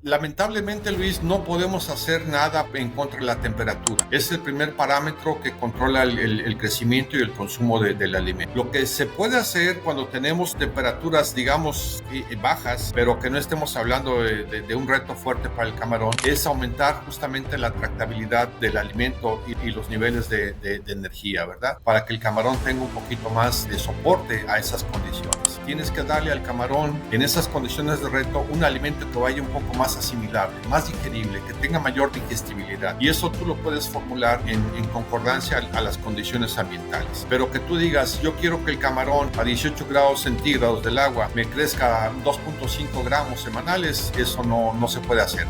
Lamentablemente, Luis, no podemos hacer nada en contra de la temperatura. Es el primer parámetro que controla el crecimiento y el consumo del alimento. Lo que se puede hacer cuando tenemos temperaturas, digamos, bajas, pero que no estemos hablando de un reto fuerte para el camarón, es aumentar justamente la tractabilidad del alimento y los niveles de energía, ¿verdad? Para que el camarón tenga un poquito más de soporte a esas condiciones. Tienes que darle al camarón, en esas condiciones de reto, un alimento que vaya un poco más asimilable, más digerible, que tenga mayor digestibilidad. Y eso tú lo puedes formular en concordancia a las condiciones ambientales. Pero que tú digas, yo quiero que el camarón a 18 grados centígrados del agua me crezca 2.5 gramos semanales, eso no se puede hacer.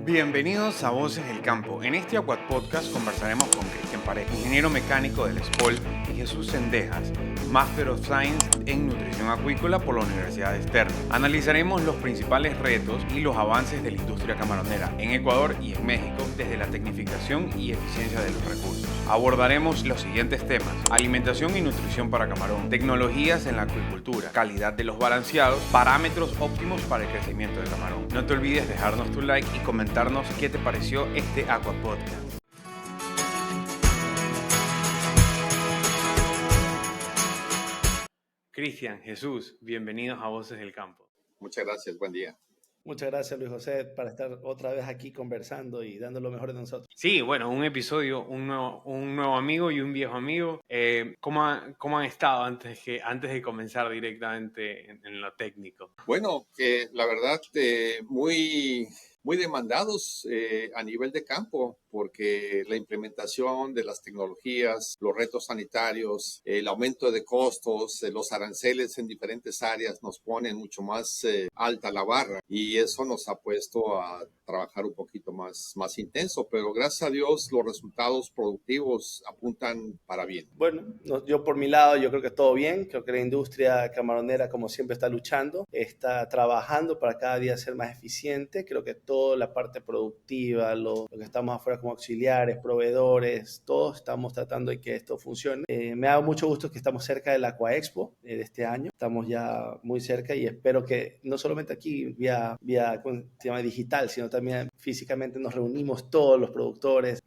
Bienvenidos a Voces del Campo. En este Aquat Podcast conversaremos con Cristian Paredes, ingeniero mecánico del SPOL, y Jesús Cendejas, Master of Science en Nutrición Acuícola por la Universidad de Stern. Analizaremos los principales retos y los avances de la industria camaronera en Ecuador y en México desde la tecnificación y eficiencia de los recursos. Abordaremos los siguientes temas: alimentación y nutrición para camarón, tecnologías en la acuicultura, calidad de los balanceados, parámetros óptimos para el crecimiento del camarón. No te olvides dejarnos tu like y comentarnos qué te pareció este Aqua Podcast. Cristian, Jesús, bienvenidos a Voces del Campo. Muchas gracias, buen día. Muchas gracias, Luis José, para estar otra vez aquí conversando y dando lo mejor de nosotros. Sí, bueno, un episodio, un nuevo amigo y un viejo amigo. ¿Cómo han estado antes de comenzar directamente en lo técnico? Bueno, la verdad, muy demandados a nivel de campo, porque la implementación de las tecnologías, los retos sanitarios, el aumento de costos, los aranceles en diferentes áreas nos ponen mucho más alta la barra, y eso nos ha puesto a trabajar un poquito más intenso, pero gracias a Dios los resultados productivos apuntan para bien. Bueno, yo por mi lado, yo creo que todo bien. Creo que la industria camaronera, como siempre, está luchando, está trabajando para cada día ser más eficiente. Creo que toda la parte productiva, lo que estamos afuera como auxiliares, proveedores, todos estamos tratando de que esto funcione. Me da mucho gusto que estamos cerca del Aqua Expo de este año. Estamos ya muy cerca y espero que no solamente aquí vía tema digital, sino también físicamente nos reunimos todos los productores,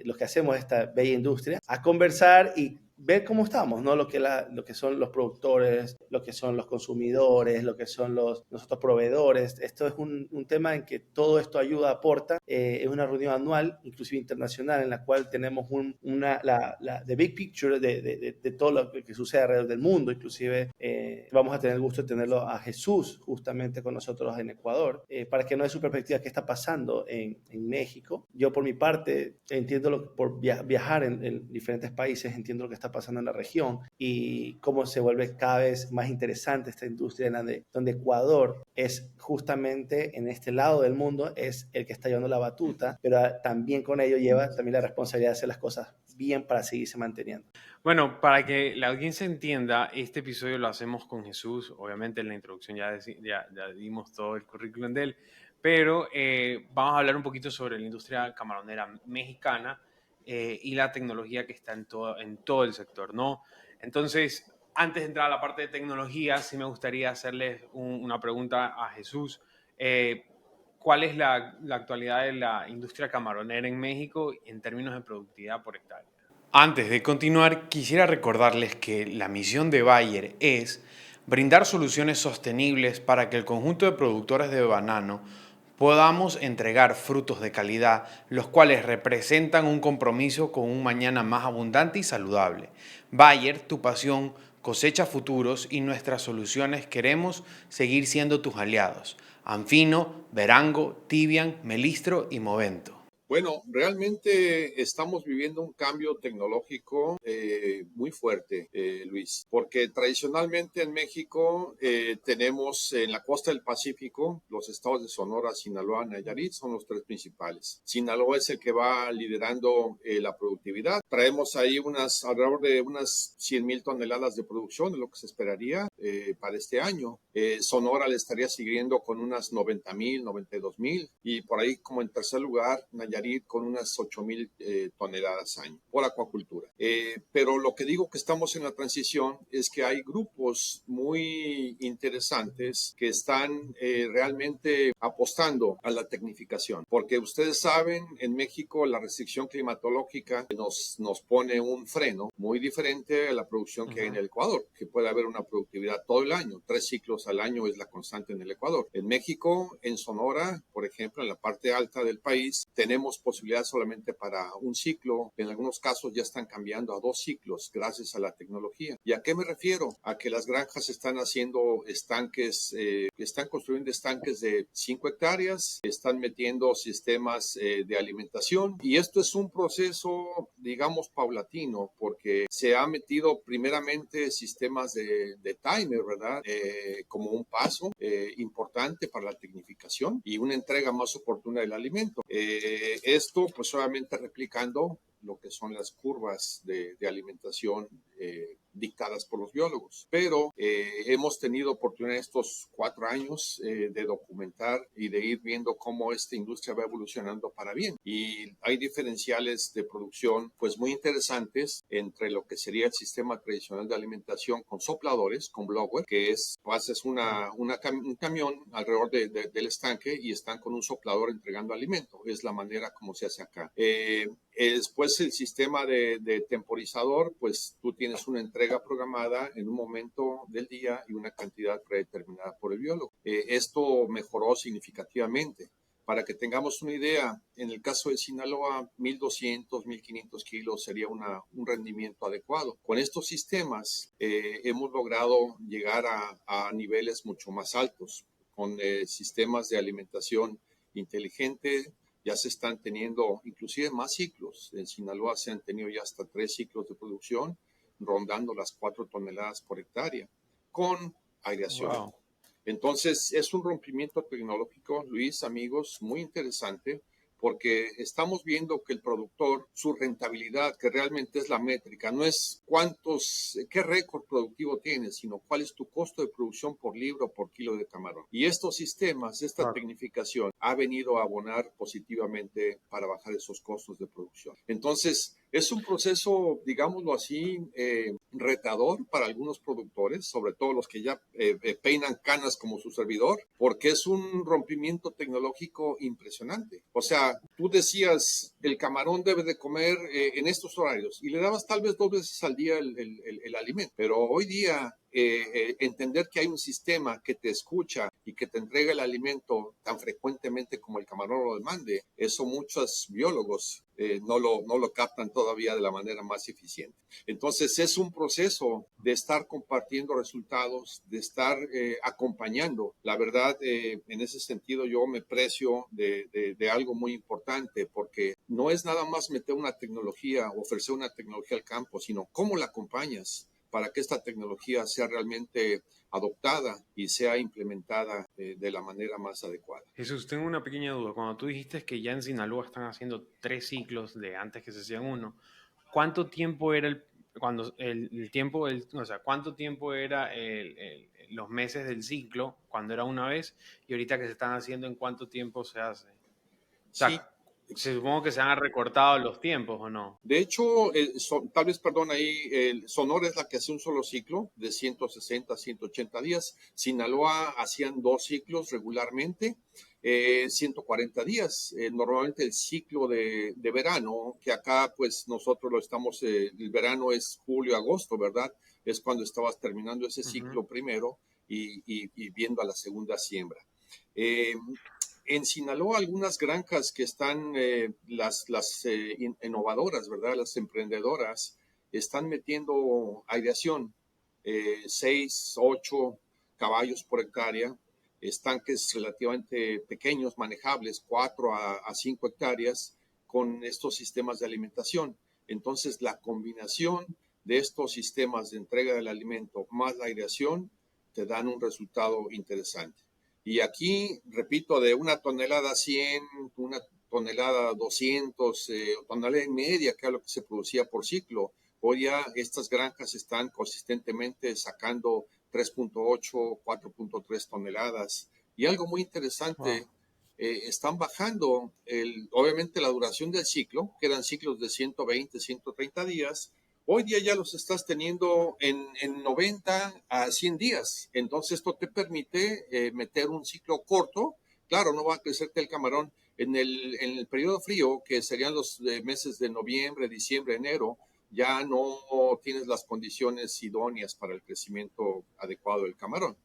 los que hacemos esta bella industria, a conversar y ver cómo estamos, ¿no? Lo que son los productores, lo que son los consumidores, lo que son nosotros proveedores. Esto es un tema en que todo esto ayuda, aporta. Es una reunión anual, inclusive internacional, en la cual tenemos the big picture de todo lo que sucede alrededor del mundo. Inclusive vamos a tener el gusto de tenerlo a Jesús justamente con nosotros en Ecuador, para que nos dé su perspectiva qué está pasando en México. Yo por mi parte entiendo por viajar en diferentes países, entiendo lo que está pasando en la región y cómo se vuelve cada vez más interesante esta industria donde Ecuador es justamente en este lado del mundo es el que está llevando la batuta, pero también con ello lleva también la responsabilidad de hacer las cosas bien para seguirse manteniendo. Bueno, para que la audiencia entienda, este episodio lo hacemos con Jesús. Obviamente en la introducción ya dimos todo el currículum de él, pero vamos a hablar un poquito sobre la industria camaronera mexicana y la tecnología que está en todo el sector, ¿no? Entonces, antes de entrar a la parte de tecnología, sí me gustaría hacerles una pregunta a Jesús. ¿Cuál es la actualidad de la industria camaronera en México en términos de productividad por hectárea? Antes de continuar, quisiera recordarles que la misión de Bayer es brindar soluciones sostenibles para que el conjunto de productores de banano podamos entregar frutos de calidad, los cuales representan un compromiso con un mañana más abundante y saludable. Bayer, tu pasión, cosecha futuros y nuestras soluciones queremos seguir siendo tus aliados. Anfino, Verango, Tibian, Melistro y Movento. Bueno, realmente estamos viviendo un cambio tecnológico muy fuerte, Luis, porque tradicionalmente en México tenemos en la costa del Pacífico los estados de Sonora, Sinaloa, Nayarit, son los tres principales. Sinaloa es el que va liderando la productividad. Traemos ahí alrededor de unas 100,000 toneladas de producción, de lo que se esperaría para este año. Sonora le estaría siguiendo con unas 90,000, 92,000 y por ahí como en tercer lugar Nayarit con unas 8,000 toneladas año por acuacultura. Pero lo que digo que estamos en la transición es que hay grupos muy interesantes que están realmente apostando a la tecnificación, porque ustedes saben, en México la restricción climatológica nos pone un freno muy diferente a la producción que hay en el Ecuador, que puede haber una productividad todo el año, 3 ciclos al año es la constante en el Ecuador. En México, en Sonora, por ejemplo, en la parte alta del país, tenemos posibilidad solamente para un ciclo. En algunos casos ya están cambiando a 2 ciclos gracias a la tecnología. ¿Y a qué me refiero? A que las granjas están haciendo estanques, están construyendo estanques de 5 hectáreas, están metiendo sistemas de alimentación y esto es un proceso, digamos, paulatino, porque se ha metido primeramente sistemas de timer, ¿verdad? Como un paso importante para la tecnificación y una entrega más oportuna del alimento. Esto, pues obviamente replicando lo que son las curvas de alimentación dictadas por los biólogos. Pero hemos tenido oportunidad estos 4 años de documentar y de ir viendo cómo esta industria va evolucionando para bien. Y hay diferenciales de producción pues muy interesantes entre lo que sería el sistema tradicional de alimentación con sopladores, con blower, que es, haces un camión alrededor del estanque y están con un soplador entregando alimento. Es la manera como se hace acá. Después el sistema de temporizador, pues tú tienes una entrega programada en un momento del día y una cantidad predeterminada por el biólogo. Esto mejoró significativamente. Para que tengamos una idea, en el caso de Sinaloa, 1,200, 1,500 kilos sería un rendimiento adecuado. Con estos sistemas hemos logrado llegar a niveles mucho más altos, con sistemas de alimentación inteligente. Ya se están teniendo inclusive más ciclos. En Sinaloa se han tenido ya hasta 3 ciclos de producción, rondando las 4 toneladas por hectárea, con aireación. Wow. Entonces, es un rompimiento tecnológico, Luis, amigos, muy interesante, porque estamos viendo que el productor, su rentabilidad, que realmente es la métrica, no es qué récord productivo tienes, sino cuál es tu costo de producción por libra o por kilo de camarón. Y estos sistemas, esta tecnificación, ha venido a abonar positivamente para bajar esos costos de producción. Entonces, es un proceso, digámoslo así, retador para algunos productores, sobre todo los que ya peinan canas como su servidor, porque es un rompimiento tecnológico impresionante. O sea, tú decías, el camarón debe de comer en estos horarios y le dabas tal vez 2 veces al día el alimento, pero hoy día entender que hay un sistema que te escucha y que te entrega el alimento tan frecuentemente como el camarón lo demande, eso muchos biólogos no lo captan todavía de la manera más eficiente. Entonces es un proceso de estar compartiendo resultados, de estar acompañando. La verdad, en ese sentido yo me precio de algo muy importante, porque no es nada más meter una tecnología, ofrecer una tecnología al campo, sino cómo la acompañas para que esta tecnología sea realmente adoptada y sea implementada de la manera más adecuada. Jesús, tengo una pequeña duda. Cuando tú dijiste que ya en Sinaloa están haciendo 3 ciclos de antes que se hacían uno, ¿cuánto tiempo era o sea, cuánto tiempo era los meses del ciclo cuando era una vez y ahorita que se están haciendo, en cuánto tiempo se hace? O Sí. sea, supongo que se han recortado los tiempos, ¿o no? De hecho, tal vez, perdón, ahí Sonora es la que hace un solo ciclo de 160 a 180 días. Sinaloa hacían 2 ciclos regularmente, 140 días. Normalmente el ciclo de verano, que acá pues nosotros lo estamos, el verano es julio, agosto, ¿verdad? Es cuando estabas terminando ese ciclo primero y viendo a la segunda siembra. En Sinaloa, algunas granjas que están, las innovadoras, ¿verdad? Las emprendedoras, están metiendo aireación, 6, 8 caballos por hectárea, estanques relativamente pequeños, manejables, 4 a 5 hectáreas, con estos sistemas de alimentación. Entonces, la combinación de estos sistemas de entrega del alimento más la aireación te dan un resultado interesante. Y aquí, repito, de 1,100 toneladas, 1,200 toneladas, tonelada y media, que era lo que se producía por ciclo, hoy ya estas granjas están consistentemente sacando 3.8, 4.3 toneladas. Y algo muy interesante, Wow. están bajando obviamente la duración del ciclo, que eran ciclos de 120, 130 días. Hoy día ya los estás teniendo en 90 a 100 días. Entonces esto te permite meter un ciclo corto. Claro, no va a crecerte el camarón en el periodo frío, que serían los meses de noviembre, diciembre, enero. Ya no tienes las condiciones idóneas para el crecimiento adecuado del camarón.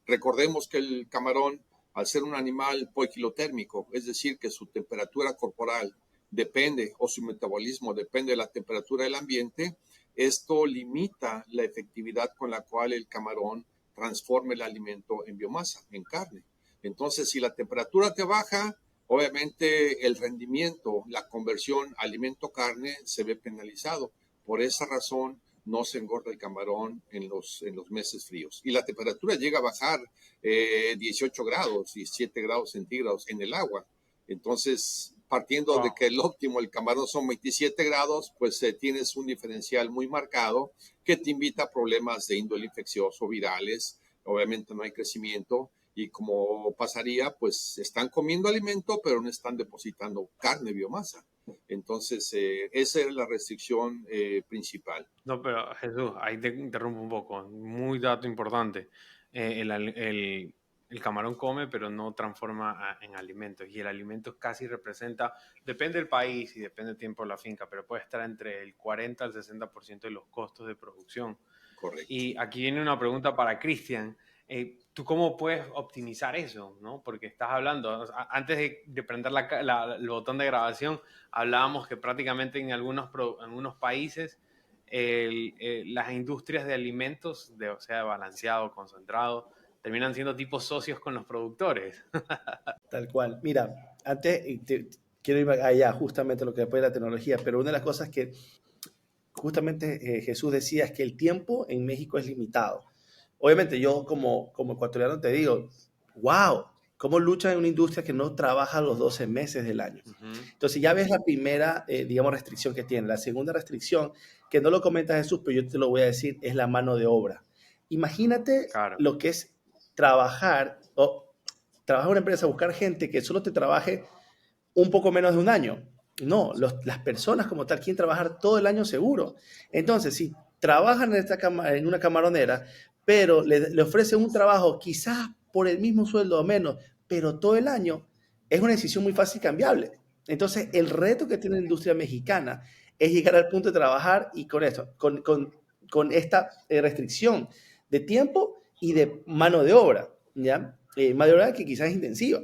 Recordemos que el camarón, al ser un animal poikilotérmico, es decir, que su temperatura corporal depende, o su metabolismo depende de la temperatura del ambiente, esto limita la efectividad con la cual el camarón transforma el alimento en biomasa, en carne. Entonces, si la temperatura te baja, obviamente el rendimiento, la conversión alimento-carne se ve penalizado. Por esa razón, no se engorda el camarón en los meses fríos. Y la temperatura llega a bajar 18 grados, 17 grados centígrados en el agua. Entonces, partiendo de Wow. que el óptimo, el camarón son 27 grados, pues tienes un diferencial muy marcado que te invita a problemas de índole infeccioso, virales. Obviamente no hay crecimiento. Y como pasaría, pues están comiendo alimento, pero no están depositando carne, biomasa. Entonces, esa es la restricción principal. No, pero Jesús, ahí te interrumpo un poco. Muy dato importante. El camarón come, pero no transforma en alimentos. Y el alimento casi representa, depende del país y depende del tiempo de la finca, pero puede estar entre el 40 al 60% de los costos de producción. Correcto. Y aquí viene una pregunta para Cristian. ¿Tú cómo puedes optimizar eso? ¿No? Porque estás hablando, o sea, antes de prender el botón de grabación, hablábamos que prácticamente en algunos países las industrias de alimentos, o sea, balanceado, concentrado, terminan siendo tipo socios con los productores. Tal cual. Mira, antes quiero ir allá, justamente lo que después de la tecnología, pero una de las cosas que justamente Jesús decía es que el tiempo en México es limitado. Obviamente yo como ecuatoriano te digo, wow, ¿cómo luchan en una industria que no trabaja los 12 meses del año? Ujú. Entonces ya ves la primera, digamos, restricción que tiene. La segunda restricción, que no lo comenta Jesús, pero yo te lo voy a decir, es la mano de obra. Imagínate Claro. lo que es trabajar, o trabajar en una empresa, buscar gente que solo te trabaje un poco menos de un año. No, las personas como tal quieren trabajar todo el año seguro. Entonces, si trabajan en una camaronera, pero le ofrecen un trabajo quizás por el mismo sueldo o menos, pero todo el año, es una decisión muy fácil y cambiable. Entonces, el reto que tiene la industria mexicana es llegar al punto de trabajar y con esto, con esta restricción de tiempo y de mano de obra, ¿ya? Mano de obra que quizás es intensiva.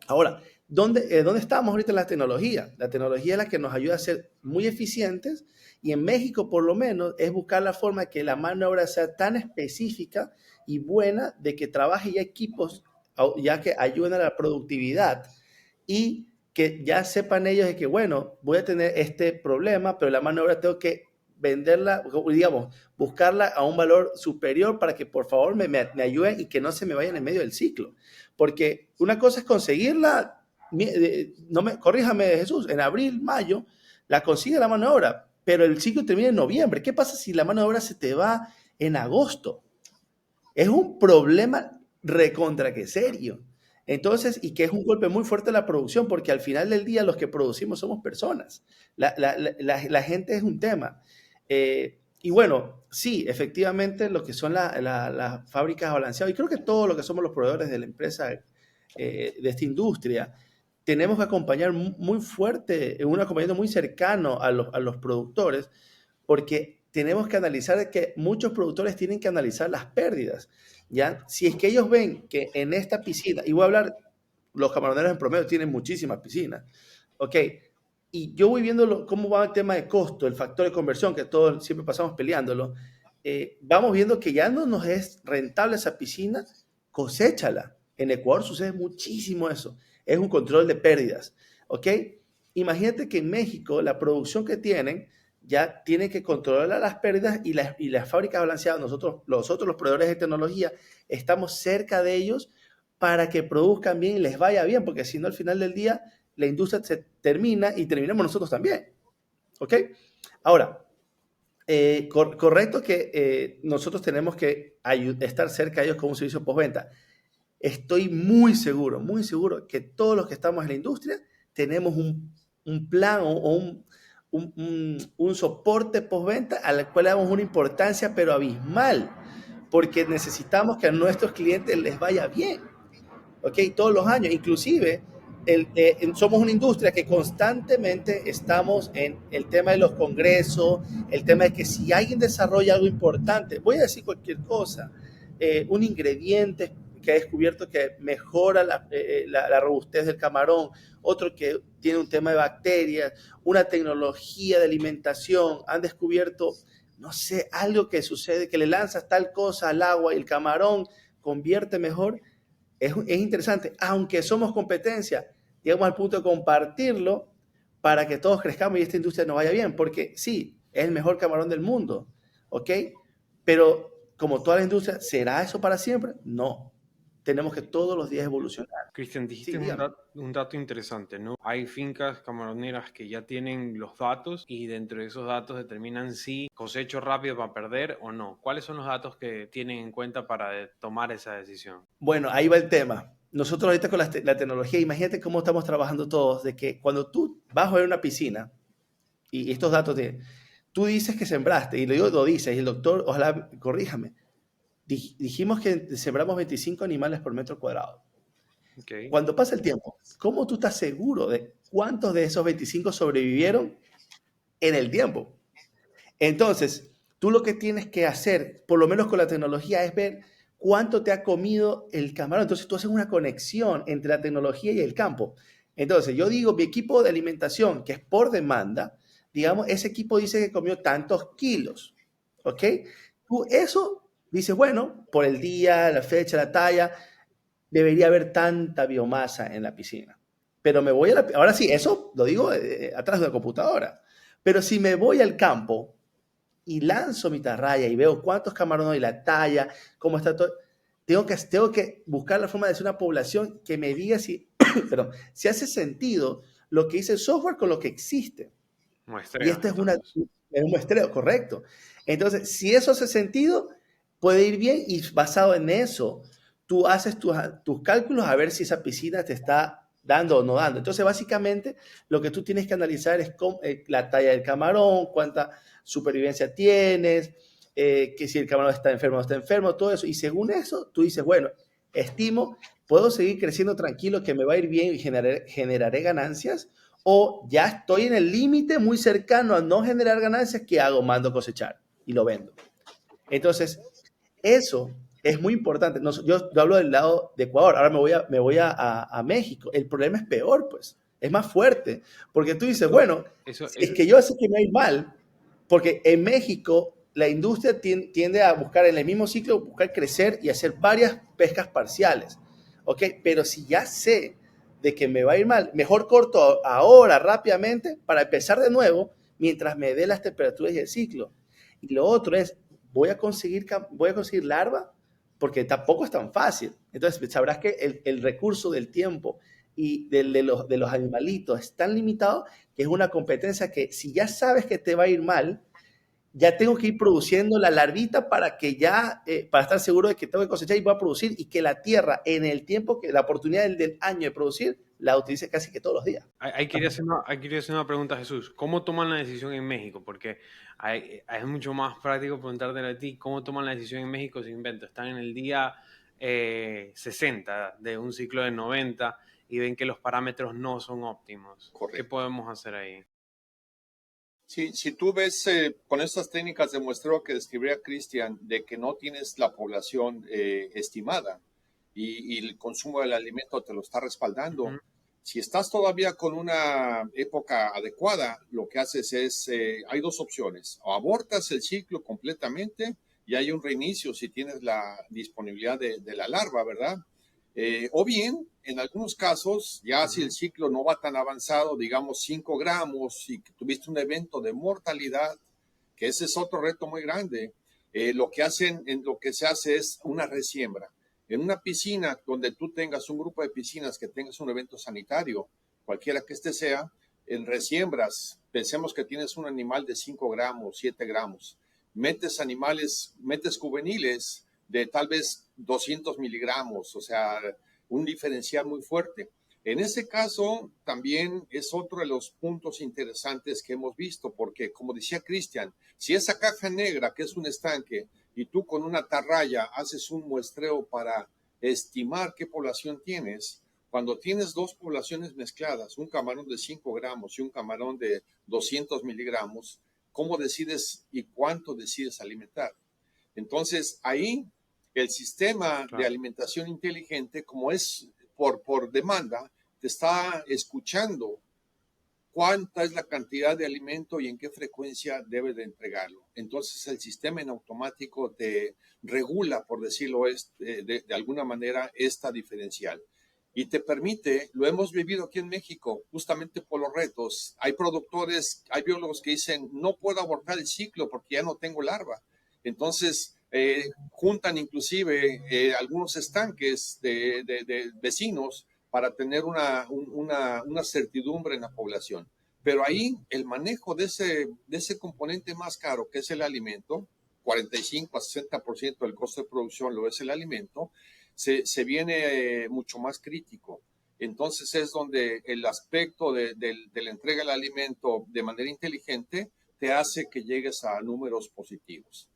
Ahora, ¿dónde estamos ahorita en la tecnología? La tecnología es la que nos ayuda a ser muy eficientes y en México, por lo menos, es buscar la forma de que la mano de obra sea tan específica y buena de que trabaje ya equipos ya que ayuden a la productividad y que ya sepan ellos de que, bueno, voy a tener este problema, pero la mano de obra tengo que venderla, digamos, buscarla a un valor superior para que por favor me ayuden y que no se me vayan en medio del ciclo. Porque una cosa es conseguirla, corríjame Jesús, en abril, mayo, la consigue la mano de obra, pero el ciclo termina en noviembre. ¿Qué pasa si la mano de obra se te va en agosto? Es un problema recontra que serio. Entonces, y que es un golpe muy fuerte a la producción, porque al final del día los que producimos somos personas. La gente es un tema. Y bueno, sí, efectivamente lo que son las fábricas balanceadas, y creo que todo lo que somos los proveedores de la empresa, de esta industria, tenemos que acompañar muy fuerte, un acompañamiento muy cercano a los productores, porque tenemos que analizar que muchos productores tienen que analizar las pérdidas, ¿ya? Si es que ellos ven que en esta piscina, y voy a hablar, los camaroneros en promedio tienen muchísimas piscinas, ¿ok? Y yo voy viendo cómo va el tema de costo, el factor de conversión, que todos siempre pasamos peleándolo, vamos viendo que ya no nos es rentable esa piscina, coséchala. En Ecuador sucede muchísimo eso. Es un control de pérdidas, ¿ok? Imagínate que en México la producción que tienen ya tienen que controlar las pérdidas y las fábricas balanceadas, nosotros los proveedores de tecnología, estamos cerca de ellos para que produzcan bien y les vaya bien, porque si no al final del día la industria se termina y terminamos nosotros también. ¿Ok? Ahora, Correcto que nosotros tenemos que estar cerca de ellos con un servicio postventa. Estoy muy seguro que todos los que estamos en la industria tenemos un plan o un soporte postventa al cual le damos una importancia pero abismal, porque necesitamos que a nuestros clientes les vaya bien, ¿ok? Todos los años, inclusive somos una industria que constantemente estamos en el tema de los congresos, el tema de que si alguien desarrolla algo importante, voy a decir cualquier cosa, un ingrediente que ha descubierto que mejora la robustez del camarón, otro que tiene un tema de bacterias, una tecnología de alimentación, han descubierto, no sé, algo que sucede, que le lanzas tal cosa al agua y el camarón convierte mejor. Es interesante, aunque somos competencia, llegamos al punto de compartirlo para que todos crezcamos y esta industria nos vaya bien, porque sí, es el mejor camarón del mundo, ¿ok? Pero como toda la industria, ¿será eso para siempre? No. Tenemos que todos los días evolucionar. Cristian, Sí, dijiste dígame. un dato interesante, ¿no? Hay fincas camaroneras que ya tienen los datos y dentro de esos datos determinan si cosecho rápido va a perder o no. ¿Cuáles son los datos que tienen en cuenta para tomar esa decisión? Bueno, ahí va el tema. Nosotros ahorita con la tecnología, imagínate cómo estamos trabajando todos, de que cuando tú vas a ver una piscina y estos datos tú dices que sembraste, y lo dices, y el doctor, ojalá corríjame, dijimos que sembramos 25 animales por metro cuadrado. Okay. Cuando pasa el tiempo, ¿cómo tú estás seguro de cuántos de esos 25 sobrevivieron en el tiempo? Entonces, tú lo que tienes que hacer, por lo menos con la tecnología, es ver cuánto te ha comido el camarón. Entonces, tú haces una conexión entre la tecnología y el campo. Entonces, yo digo, mi equipo de alimentación, que es por demanda, digamos, ese equipo dice que comió tantos kilos, ¿ok? Tú eso dices, bueno, por el día, la fecha, la talla, debería haber tanta biomasa en la piscina. Pero me voy ahora sí, eso lo digo atrás de la computadora. Pero si me voy al campo y lanzo mi tarraya y veo cuántos camarones hay, la talla, cómo está todo, tengo que buscar la forma de hacer una población que me diga si, perdón, si hace sentido lo que dice el software con lo que existe. Y Muestreo, esto entonces. es un muestreo, correcto. Entonces, si eso hace sentido, puede ir bien y basado en eso, tú haces tus cálculos a ver si esa piscina te está dando o no dando. Entonces, básicamente, lo que tú tienes que analizar es la talla del camarón, cuánta supervivencia tienes, que si el camarón está enfermo o no está enfermo, todo eso. Y según eso, tú dices, bueno, estimo, puedo seguir creciendo tranquilo, que me va a ir bien y generaré ganancias, o ya estoy en el límite muy cercano a no generar ganancias, ¿qué hago? Mando a cosechar y lo vendo. Entonces, eso es muy importante. No, yo hablo del lado de Ecuador, ahora me voy a México. El problema es peor, pues, es más fuerte, porque tú dices, Eso, bueno, eso, si es eso, que yo sé que me va a ir mal, porque en México la industria tiende a buscar en el mismo ciclo, buscar crecer y hacer varias pescas parciales, ¿ok? Pero si ya sé de que me va a ir mal, mejor corto ahora rápidamente para empezar de nuevo mientras me dé las temperaturas y el ciclo. Y lo otro es, voy a conseguir larva porque tampoco es tan fácil. Entonces sabrás que el recurso del tiempo y de los animalitos es tan limitado que es una competencia que si ya sabes que te va a ir mal, ya tengo que ir produciendo la larvita para que para estar seguro de que tengo que cosechar y voy a producir y que la tierra en el tiempo que la oportunidad del año de producir la utilice casi que todos los días. hay que hacer una pregunta, Jesús. ¿Cómo toman la decisión en México? Porque es mucho más práctico preguntarte a ti cómo toman la decisión en México si invento. Están en el día 60 de un ciclo de 90 y ven que los parámetros no son óptimos. Correcto. ¿Qué podemos hacer ahí? Si tú ves con estas técnicas de muestreo que describía Cristian, de que no tienes la población estimada y el consumo del alimento te lo está respaldando, si estás todavía con una época adecuada, lo que haces es, hay dos opciones, o abortas el ciclo completamente y hay un reinicio si tienes la disponibilidad de la larva, ¿verdad? O bien, en algunos casos, ya si el ciclo no va tan avanzado, digamos 5 gramos, y que tuviste un evento de mortalidad, que ese es otro reto muy grande, lo que se hace es una resiembra. En una piscina donde tú tengas un grupo de piscinas que tengas un evento sanitario, cualquiera que este sea, en resiembras, pensemos que tienes un animal de 5 gramos, 7 gramos, metes juveniles de tal vez 200 miligramos, o sea, un diferencial muy fuerte. En ese caso, también es otro de los puntos interesantes que hemos visto, porque como decía Cristian, si esa caja negra, que es un estanque, y tú con una atarraya haces un muestreo para estimar qué población tienes, cuando tienes dos poblaciones mezcladas, un camarón de 5 gramos y un camarón de 200 miligramos, ¿cómo decides y cuánto decides alimentar? Entonces, ahí el sistema de alimentación inteligente, como es por demanda, te está escuchando cuánta es la cantidad de alimento y en qué frecuencia debe de entregarlo. Entonces, el sistema en automático te regula, por decirlo de alguna manera, esta diferencial. Y te permite, lo hemos vivido aquí en México, justamente por los retos. Hay productores, hay biólogos que dicen, no puedo abortar el ciclo porque ya no tengo larva. Entonces, juntan inclusive algunos estanques de vecinos para tener una certidumbre en la población. Pero ahí el manejo de ese componente más caro, que es el alimento, 45 a 60% del costo de producción lo es el alimento, se viene mucho más crítico. Entonces es donde el aspecto de la entrega del alimento de manera inteligente te hace que llegues a números positivos.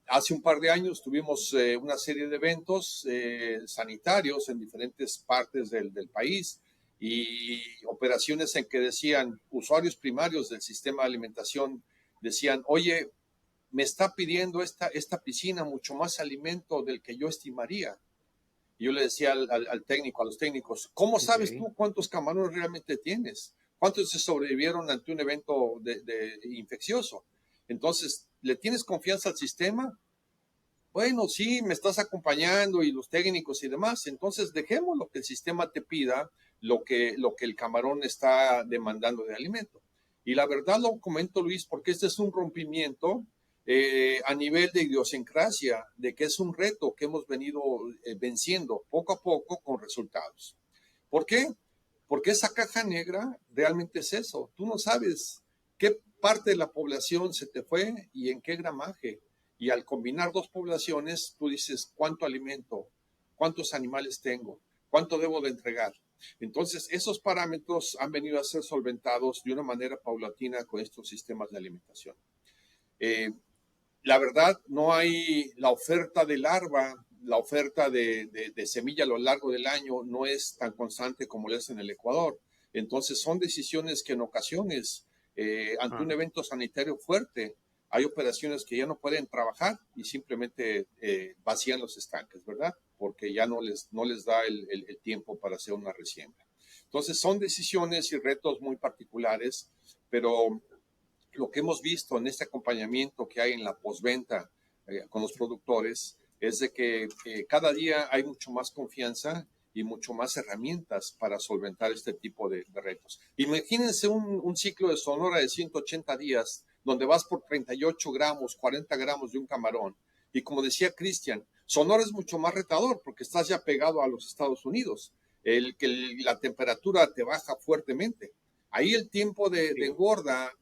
Hace un par de años tuvimos una serie de eventos sanitarios en diferentes partes del país y operaciones en que decían, usuarios primarios del sistema de alimentación decían, oye, me está pidiendo esta piscina mucho más alimento del que yo estimaría. Y yo le decía al técnico, a los técnicos, ¿cómo sabes tú cuántos camarones realmente tienes? ¿Cuántos se sobrevivieron ante un evento infeccioso? Entonces, ¿le tienes confianza al sistema? Bueno, sí, me estás acompañando y los técnicos y demás. Entonces, dejemos lo que el sistema te pida, lo que el camarón está demandando de alimento. Y la verdad lo comento, Luis, porque este es un rompimiento a nivel de idiosincrasia, de que es un reto que hemos venido venciendo poco a poco con resultados. ¿Por qué? Porque esa caja negra realmente es eso. Tú no sabes qué parte de la población se te fue y en qué gramaje. Y al combinar dos poblaciones, tú dices cuánto alimento, cuántos animales tengo, cuánto debo de entregar. Entonces, esos parámetros han venido a ser solventados de una manera paulatina con estos sistemas de alimentación. La verdad, no hay la oferta de larva, la oferta de semilla a lo largo del año no es tan constante como lo es en el Ecuador. Entonces, son decisiones que en ocasiones, ante un evento sanitario fuerte, hay operaciones que ya no pueden trabajar y simplemente vacían los estanques, ¿verdad? Porque ya no les da el tiempo para hacer una resiembra. Entonces, son decisiones y retos muy particulares, pero lo que hemos visto en este acompañamiento que hay en la postventa con los productores es de que cada día hay mucho más confianza y mucho más herramientas para solventar este tipo de retos. Imagínense un ciclo de Sonora de 180 días donde vas por 38 gramos, 40 gramos de un camarón. Y como decía Cristian, Sonora es mucho más retador porque estás ya pegado a los Estados Unidos, la temperatura te baja fuertemente. Ahí el tiempo de engorda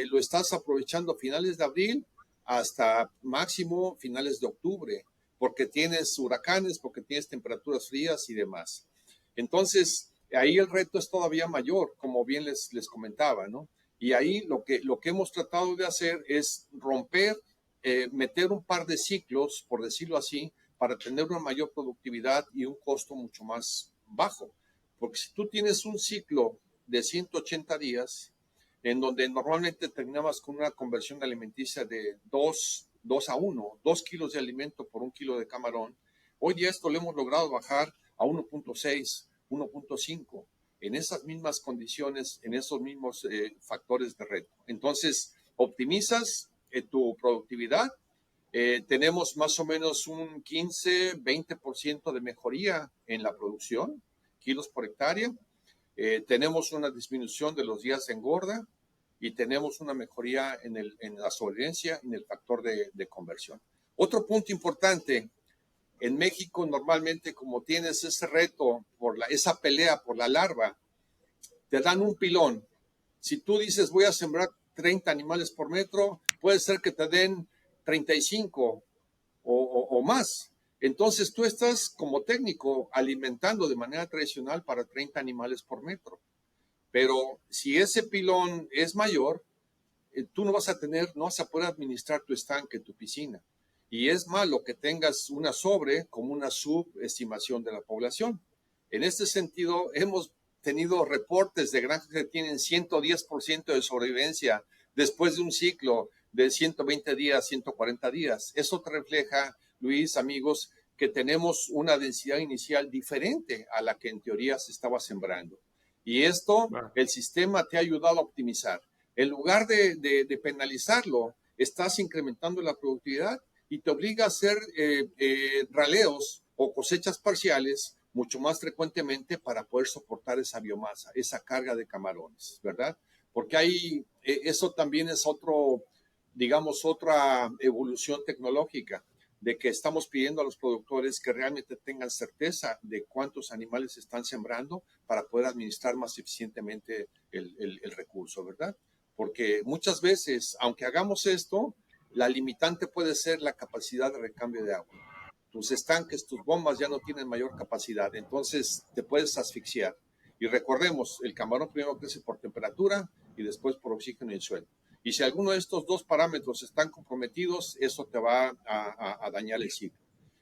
lo estás aprovechando finales de abril hasta máximo finales de octubre, porque tienes huracanes, porque tienes temperaturas frías y demás. Entonces, ahí el reto es todavía mayor, como bien les comentaba, ¿no? Y ahí lo que hemos tratado de hacer es romper, meter un par de ciclos, por decirlo así, para tener una mayor productividad y un costo mucho más bajo. Porque si tú tienes un ciclo de 180 días, en donde normalmente terminabas con una conversión alimenticia de 2 a 1, 2 kilos de alimento por 1 kilo de camarón. Hoy día esto lo hemos logrado bajar a 1.6, 1.5, en esas mismas condiciones, en esos mismos factores de reto. Entonces, optimizas tu productividad. Tenemos más o menos un 15-20% de mejoría en la producción, kilos por hectárea. Tenemos una disminución de los días de engorda y tenemos una mejoría en la sobrevivencia, en el factor de conversión. Otro punto importante, en México normalmente como tienes ese reto, esa pelea por la larva, te dan un pilón. Si tú dices voy a sembrar 30 animales por metro, puede ser que te den 35 o más. Entonces tú estás como técnico alimentando de manera tradicional para 30 animales por metro. Pero si ese pilón es mayor, tú no vas a poder administrar tu estanque, tu piscina. Y es malo que tengas una como una subestimación de la población. En este sentido, hemos tenido reportes de granjas que tienen 110% de sobrevivencia después de un ciclo de 120 días, 140 días. Eso te refleja, Luis, amigos, que tenemos una densidad inicial diferente a la que en teoría se estaba sembrando. Y esto, el sistema te ha ayudado a optimizar. En lugar de penalizarlo, estás incrementando la productividad y te obliga a hacer raleos o cosechas parciales mucho más frecuentemente para poder soportar esa biomasa, esa carga de camarones, ¿verdad? Porque eso también es otra evolución tecnológica, de que estamos pidiendo a los productores que realmente tengan certeza de cuántos animales están sembrando para poder administrar más eficientemente el recurso, ¿verdad? Porque muchas veces, aunque hagamos esto, la limitante puede ser la capacidad de recambio de agua. Tus estanques, tus bombas ya no tienen mayor capacidad, entonces te puedes asfixiar. Y recordemos, el camarón primero crece por temperatura y después por oxígeno y el suelo. Y si alguno de estos dos parámetros están comprometidos, eso te va a dañar el ciclo.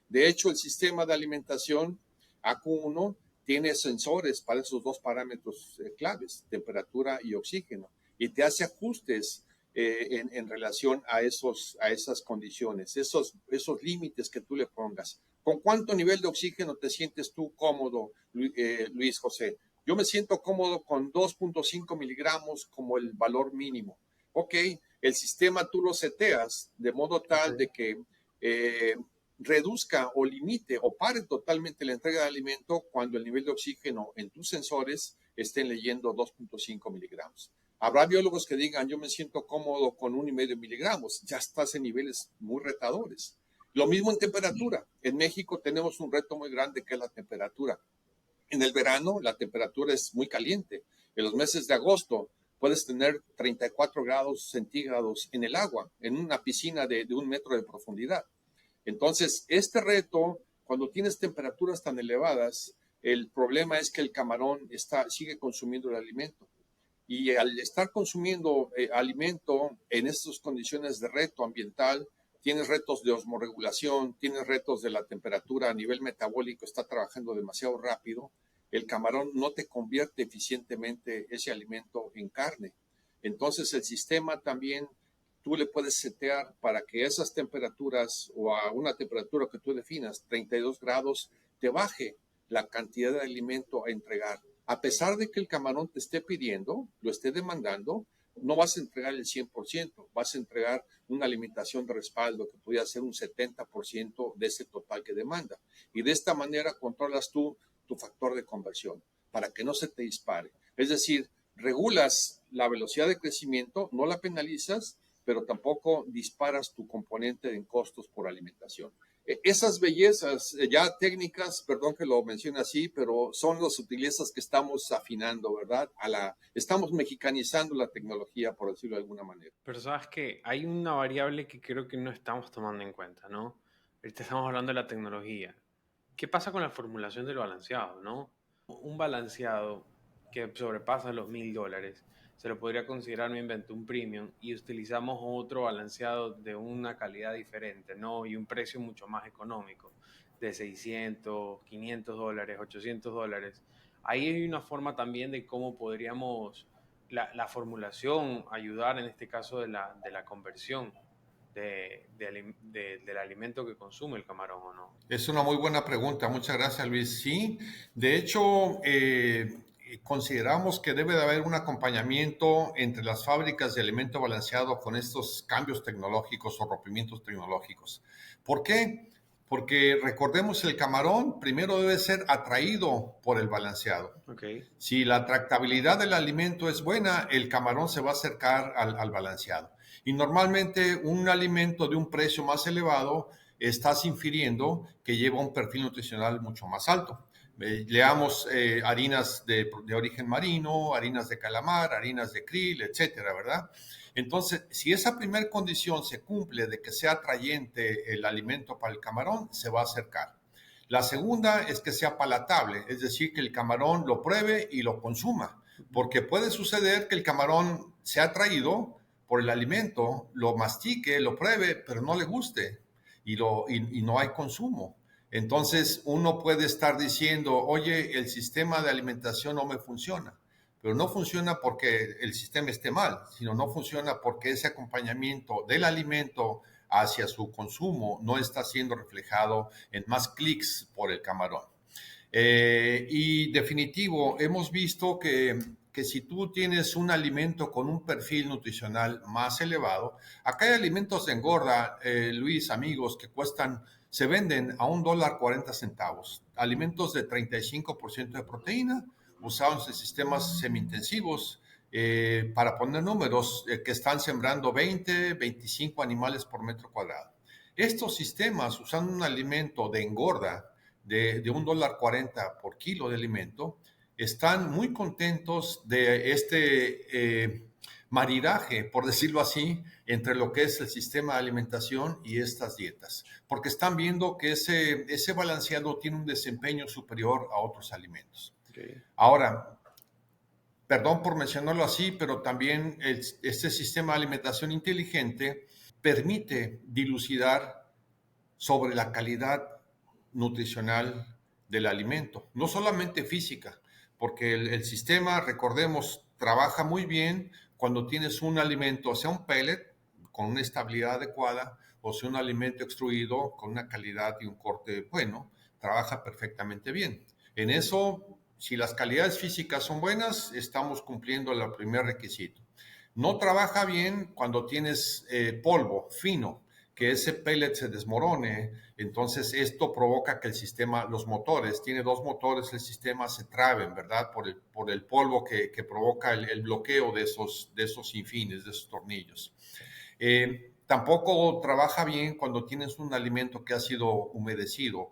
De hecho, el sistema de alimentación AQ1 tiene sensores para esos dos parámetros claves, temperatura y oxígeno, y te hace ajustes en relación a esas condiciones, esos límites que tú le pongas. ¿Con cuánto nivel de oxígeno te sientes tú cómodo, Luis José? Yo me siento cómodo con 2.5 miligramos como el valor mínimo. Ok, el sistema tú lo seteas de modo tal de que reduzca o limite o pare totalmente la entrega de alimento cuando el nivel de oxígeno en tus sensores estén leyendo 2.5 miligramos. Habrá biólogos que digan, yo me siento cómodo con 1,5 miligramos, ya estás en niveles muy retadores. Lo mismo en temperatura. En México tenemos un reto muy grande que es la temperatura. En el verano la temperatura es muy caliente. En los meses de agosto puedes tener 34 grados centígrados en el agua, en una piscina de 1 metro de profundidad. Entonces, este reto, cuando tienes temperaturas tan elevadas, el problema es que el camarón sigue consumiendo el alimento. Y al estar consumiendo alimento en estas condiciones de reto ambiental, tienes retos de osmorregulación, tienes retos de la temperatura a nivel metabólico, está trabajando demasiado rápido, el camarón no te convierte eficientemente ese alimento en carne. Entonces el sistema también, tú le puedes setear para que esas temperaturas o a una temperatura que tú definas, 32 grados, te baje la cantidad de alimento a entregar. A pesar de que el camarón te esté pidiendo, lo esté demandando, no vas a entregar el 100%, vas a entregar una alimentación de respaldo que podría ser un 70% de ese total que demanda. Y de esta manera controlas tú tu factor de conversión para que no se te dispare. Es decir, regulas la velocidad de crecimiento, no la penalizas, pero tampoco disparas tu componente en costos por alimentación. Esas bellezas ya técnicas, perdón que lo mencione así, pero son las sutilezas que estamos afinando, ¿verdad? Estamos mexicanizando la tecnología, por decirlo de alguna manera. Pero sabes que hay una variable que creo que no estamos tomando en cuenta, ¿no? Ahorita estamos hablando de la tecnología. ¿Qué pasa con la formulación del balanceado, no? Un balanceado que sobrepasa los $1,000 se lo podría considerar, me invento, un premium y utilizamos otro balanceado de una calidad diferente, ¿no? Y un precio mucho más económico, de $600, $500, $800. Ahí hay una forma también de cómo podríamos, la formulación, ayudar en este caso de la conversión del alimento que consume el camarón, ¿o no? Es una muy buena pregunta, muchas gracias, Luis. Sí, de hecho, consideramos que debe de haber un acompañamiento entre las fábricas de alimento balanceado con estos cambios tecnológicos o rompimientos tecnológicos. ¿Por qué? Porque recordemos, el camarón primero debe ser atraído por el balanceado. Okay. Si la tractabilidad del alimento es buena, el camarón se va a acercar al balanceado. Y normalmente un alimento de un precio más elevado estás infiriendo que lleva un perfil nutricional mucho más alto. Leamos harinas de origen marino, harinas de calamar, harinas de krill, etcétera, ¿verdad? Entonces, si esa primera condición se cumple de que sea atrayente el alimento para el camarón, se va a acercar. La segunda es que sea palatable, es decir, que el camarón lo pruebe y lo consuma, porque puede suceder que el camarón sea atraído por el alimento, lo mastique, lo pruebe, pero no le guste y no hay consumo. Entonces uno puede estar diciendo, oye, el sistema de alimentación no me funciona, pero no funciona porque el sistema esté mal, sino no funciona porque ese acompañamiento del alimento hacia su consumo no está siendo reflejado en más clics por el camarón. Y definitivo, hemos visto que si tú tienes un alimento con un perfil nutricional más elevado, acá hay alimentos de engorda, Luis, amigos, que se venden a $1.40. Alimentos de 35% de proteína, usados en sistemas semi-intensivos, para poner números, que están sembrando 20, 25 animales por metro cuadrado. Estos sistemas, usando un alimento de engorda de $1.40 por kilo de alimento, están muy contentos de este maridaje, por decirlo así, entre lo que es el sistema de alimentación y estas dietas, porque están viendo que ese balanceado tiene un desempeño superior a otros alimentos. Okay. Ahora, perdón por mencionarlo así, pero también este sistema de alimentación inteligente permite dilucidar sobre la calidad nutricional del alimento, no solamente física, porque el sistema, recordemos, trabaja muy bien cuando tienes un alimento, sea un pellet con una estabilidad adecuada, o sea un alimento extruido con una calidad y un corte bueno, trabaja perfectamente bien. En eso, si las calidades físicas son buenas, estamos cumpliendo el primer requisito. No trabaja bien cuando tienes polvo fino, que ese pellet se desmorone, entonces esto provoca que el sistema, los motores, tiene dos motores, el sistema se traben, ¿verdad? Por el polvo que provoca el bloqueo de esos infines, de esos tornillos. Tampoco trabaja bien cuando tienes un alimento que ha sido humedecido,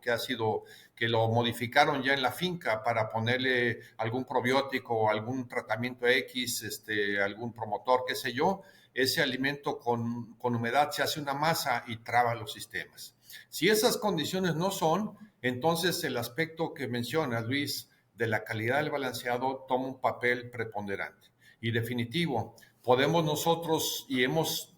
que lo modificaron ya en la finca para ponerle algún probiótico, algún tratamiento X, algún promotor, qué sé yo. Ese alimento con humedad se hace una masa y traba los sistemas. Si esas condiciones no son, entonces el aspecto que mencionas, Luis, de la calidad del balanceado toma un papel preponderante. Y definitivo, podemos nosotros, y hemos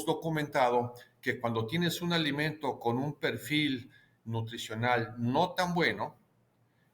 documentado que cuando tienes un alimento con un perfil nutricional no tan bueno,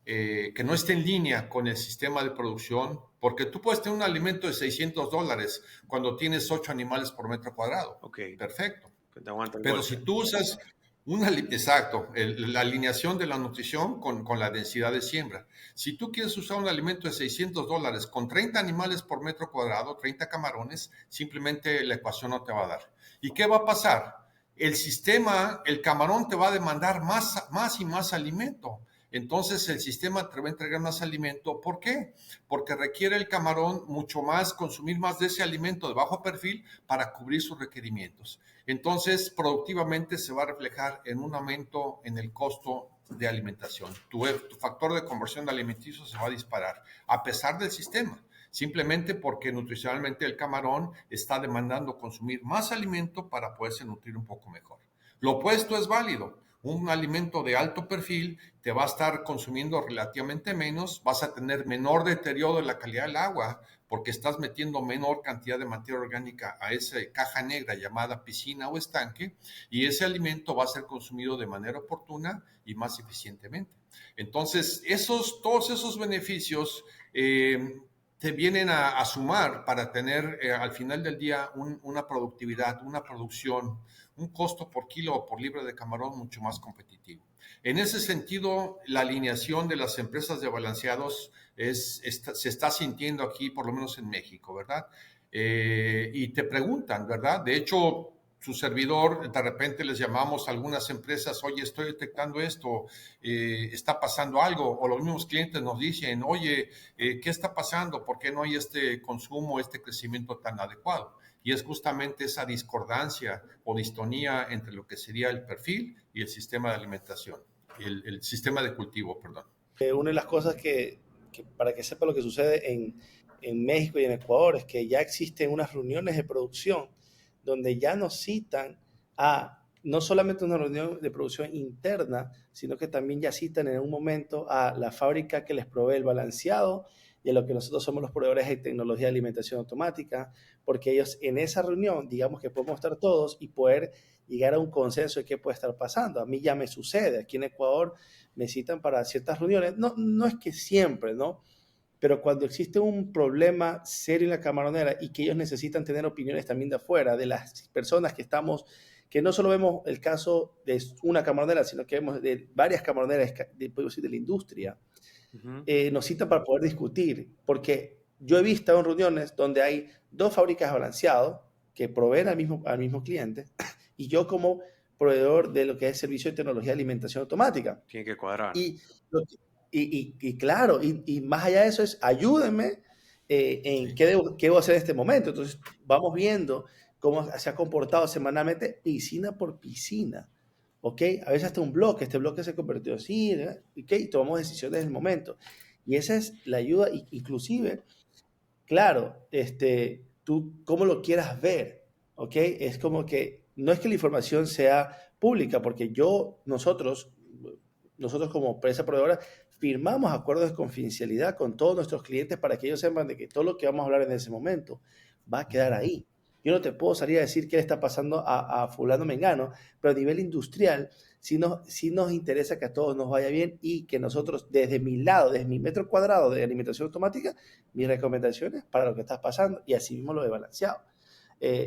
que no esté en línea con el sistema de producción, porque tú puedes tener un alimento de $600 cuando tienes 8 animales por metro cuadrado. Okay. Perfecto. Pero golpe. Si tú usas la alineación de la nutrición con la densidad de siembra. Si tú quieres usar un alimento de $600 con 30 animales por metro cuadrado, 30 camarones, simplemente la ecuación no te va a dar. ¿Y qué va a pasar? El sistema, el camarón te va a demandar más y más alimento. Entonces el sistema te va a entregar más alimento. ¿Por qué? Porque requiere el camarón mucho más, consumir más de ese alimento de bajo perfil para cubrir sus requerimientos. Entonces, productivamente se va a reflejar en un aumento en el costo de alimentación. Tu factor de conversión alimenticio se va a disparar, a pesar del sistema, simplemente porque nutricionalmente el camarón está demandando consumir más alimento para poderse nutrir un poco mejor. Lo opuesto es válido. Un alimento de alto perfil te va a estar consumiendo relativamente menos, vas a tener menor deterioro de la calidad del agua porque estás metiendo menor cantidad de materia orgánica a esa caja negra llamada piscina o estanque, y ese alimento va a ser consumido de manera oportuna y más eficientemente. Entonces, todos esos beneficios te vienen a sumar para tener al final del día una productividad, una producción, un costo por kilo o por libra de camarón mucho más competitivo. En ese sentido, la alineación de las empresas de balanceados se está sintiendo aquí, por lo menos en México, ¿verdad? Y te preguntan, ¿verdad? De hecho, su servidor, de repente les llamamos a algunas empresas, oye, estoy detectando esto, está pasando algo, o los mismos clientes nos dicen, oye, ¿qué está pasando? ¿Por qué no hay este consumo, este crecimiento tan adecuado? Y es justamente esa discordancia o distonía entre lo que sería el perfil y el sistema de alimentación, el sistema de cultivo, perdón. Una de las cosas que para que sepa lo que sucede en México y en Ecuador es que ya existen unas reuniones de producción donde ya nos citan a no solamente una reunión de producción interna, sino que también ya citan en un momento a la fábrica que les provee el balanceado y a lo que nosotros somos los proveedores de tecnología de alimentación automática, porque ellos en esa reunión, digamos que podemos estar todos y poder llegar a un consenso de qué puede estar pasando. A mí ya me sucede, aquí en Ecuador me citan para ciertas reuniones, no es que siempre, ¿no? Pero cuando existe un problema serio en la camaronera y que ellos necesitan tener opiniones también de afuera, de las personas que estamos, que no solo vemos el caso de una camaronera, sino que vemos de varias camaroneras de la industria, nos citan para poder discutir, porque yo he visto en reuniones donde hay dos fábricas de balanceado que proveen al mismo cliente y yo como proveedor de lo que es servicio de tecnología de alimentación automática. Tiene que cuadrar. Y, y claro, y más allá de eso es ayúdenme en qué debo hacer en este momento. Entonces vamos viendo cómo se ha comportado semanalmente piscina por piscina. ¿Ok? A veces hasta un bloque, este bloque se convirtió así, ¿ok? Y tomamos decisiones en el momento. Y esa es la ayuda, inclusive, claro, tú cómo lo quieras ver, ¿ok? Es como que no es que la información sea pública, porque nosotros como empresa proveedora, firmamos acuerdos de confidencialidad con todos nuestros clientes para que ellos sepan de que todo lo que vamos a hablar en ese momento va a quedar ahí. Yo no te puedo salir a decir qué le está pasando a fulano mengano, pero a nivel industrial sí nos interesa que a todos nos vaya bien y que nosotros, desde mi lado, desde mi metro cuadrado de alimentación automática, mis recomendaciones para lo que está pasando y así mismo lo he balanceado.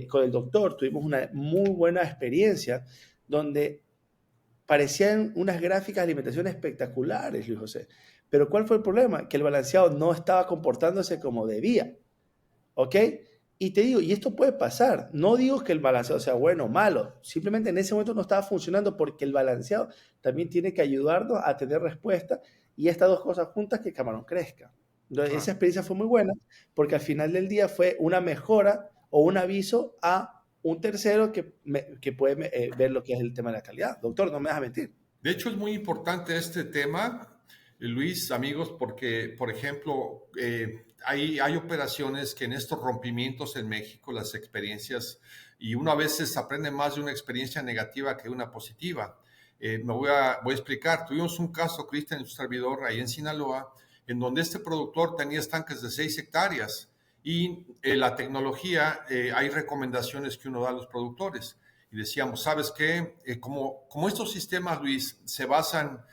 Con el doctor tuvimos una muy buena experiencia donde parecían unas gráficas de alimentación espectaculares, Luis José. Pero ¿cuál fue el problema? Que el balanceado no estaba comportándose como debía. ¿Ok? Y te digo, y esto puede pasar. No digo que el balanceado sea bueno o malo. Simplemente en ese momento no estaba funcionando porque el balanceado también tiene que ayudarnos a tener respuesta y estas dos cosas juntas que el camarón crezca. Entonces, esa experiencia fue muy buena porque al final del día fue una mejora o un aviso a un tercero que puede ver lo que es el tema de la calidad. Doctor, no me dejas mentir. De hecho, es muy importante este tema, Luis, amigos, porque, por ejemplo, hay operaciones que en estos rompimientos en México, las experiencias, y uno a veces aprende más de una experiencia negativa que de una positiva. Voy a explicar. Tuvimos un caso, Cristian, en su servidor, ahí en Sinaloa, en donde este productor tenía estanques de 6 hectáreas y la tecnología, hay recomendaciones que uno da a los productores. Y decíamos, ¿sabes qué? Como estos sistemas, Luis, se basan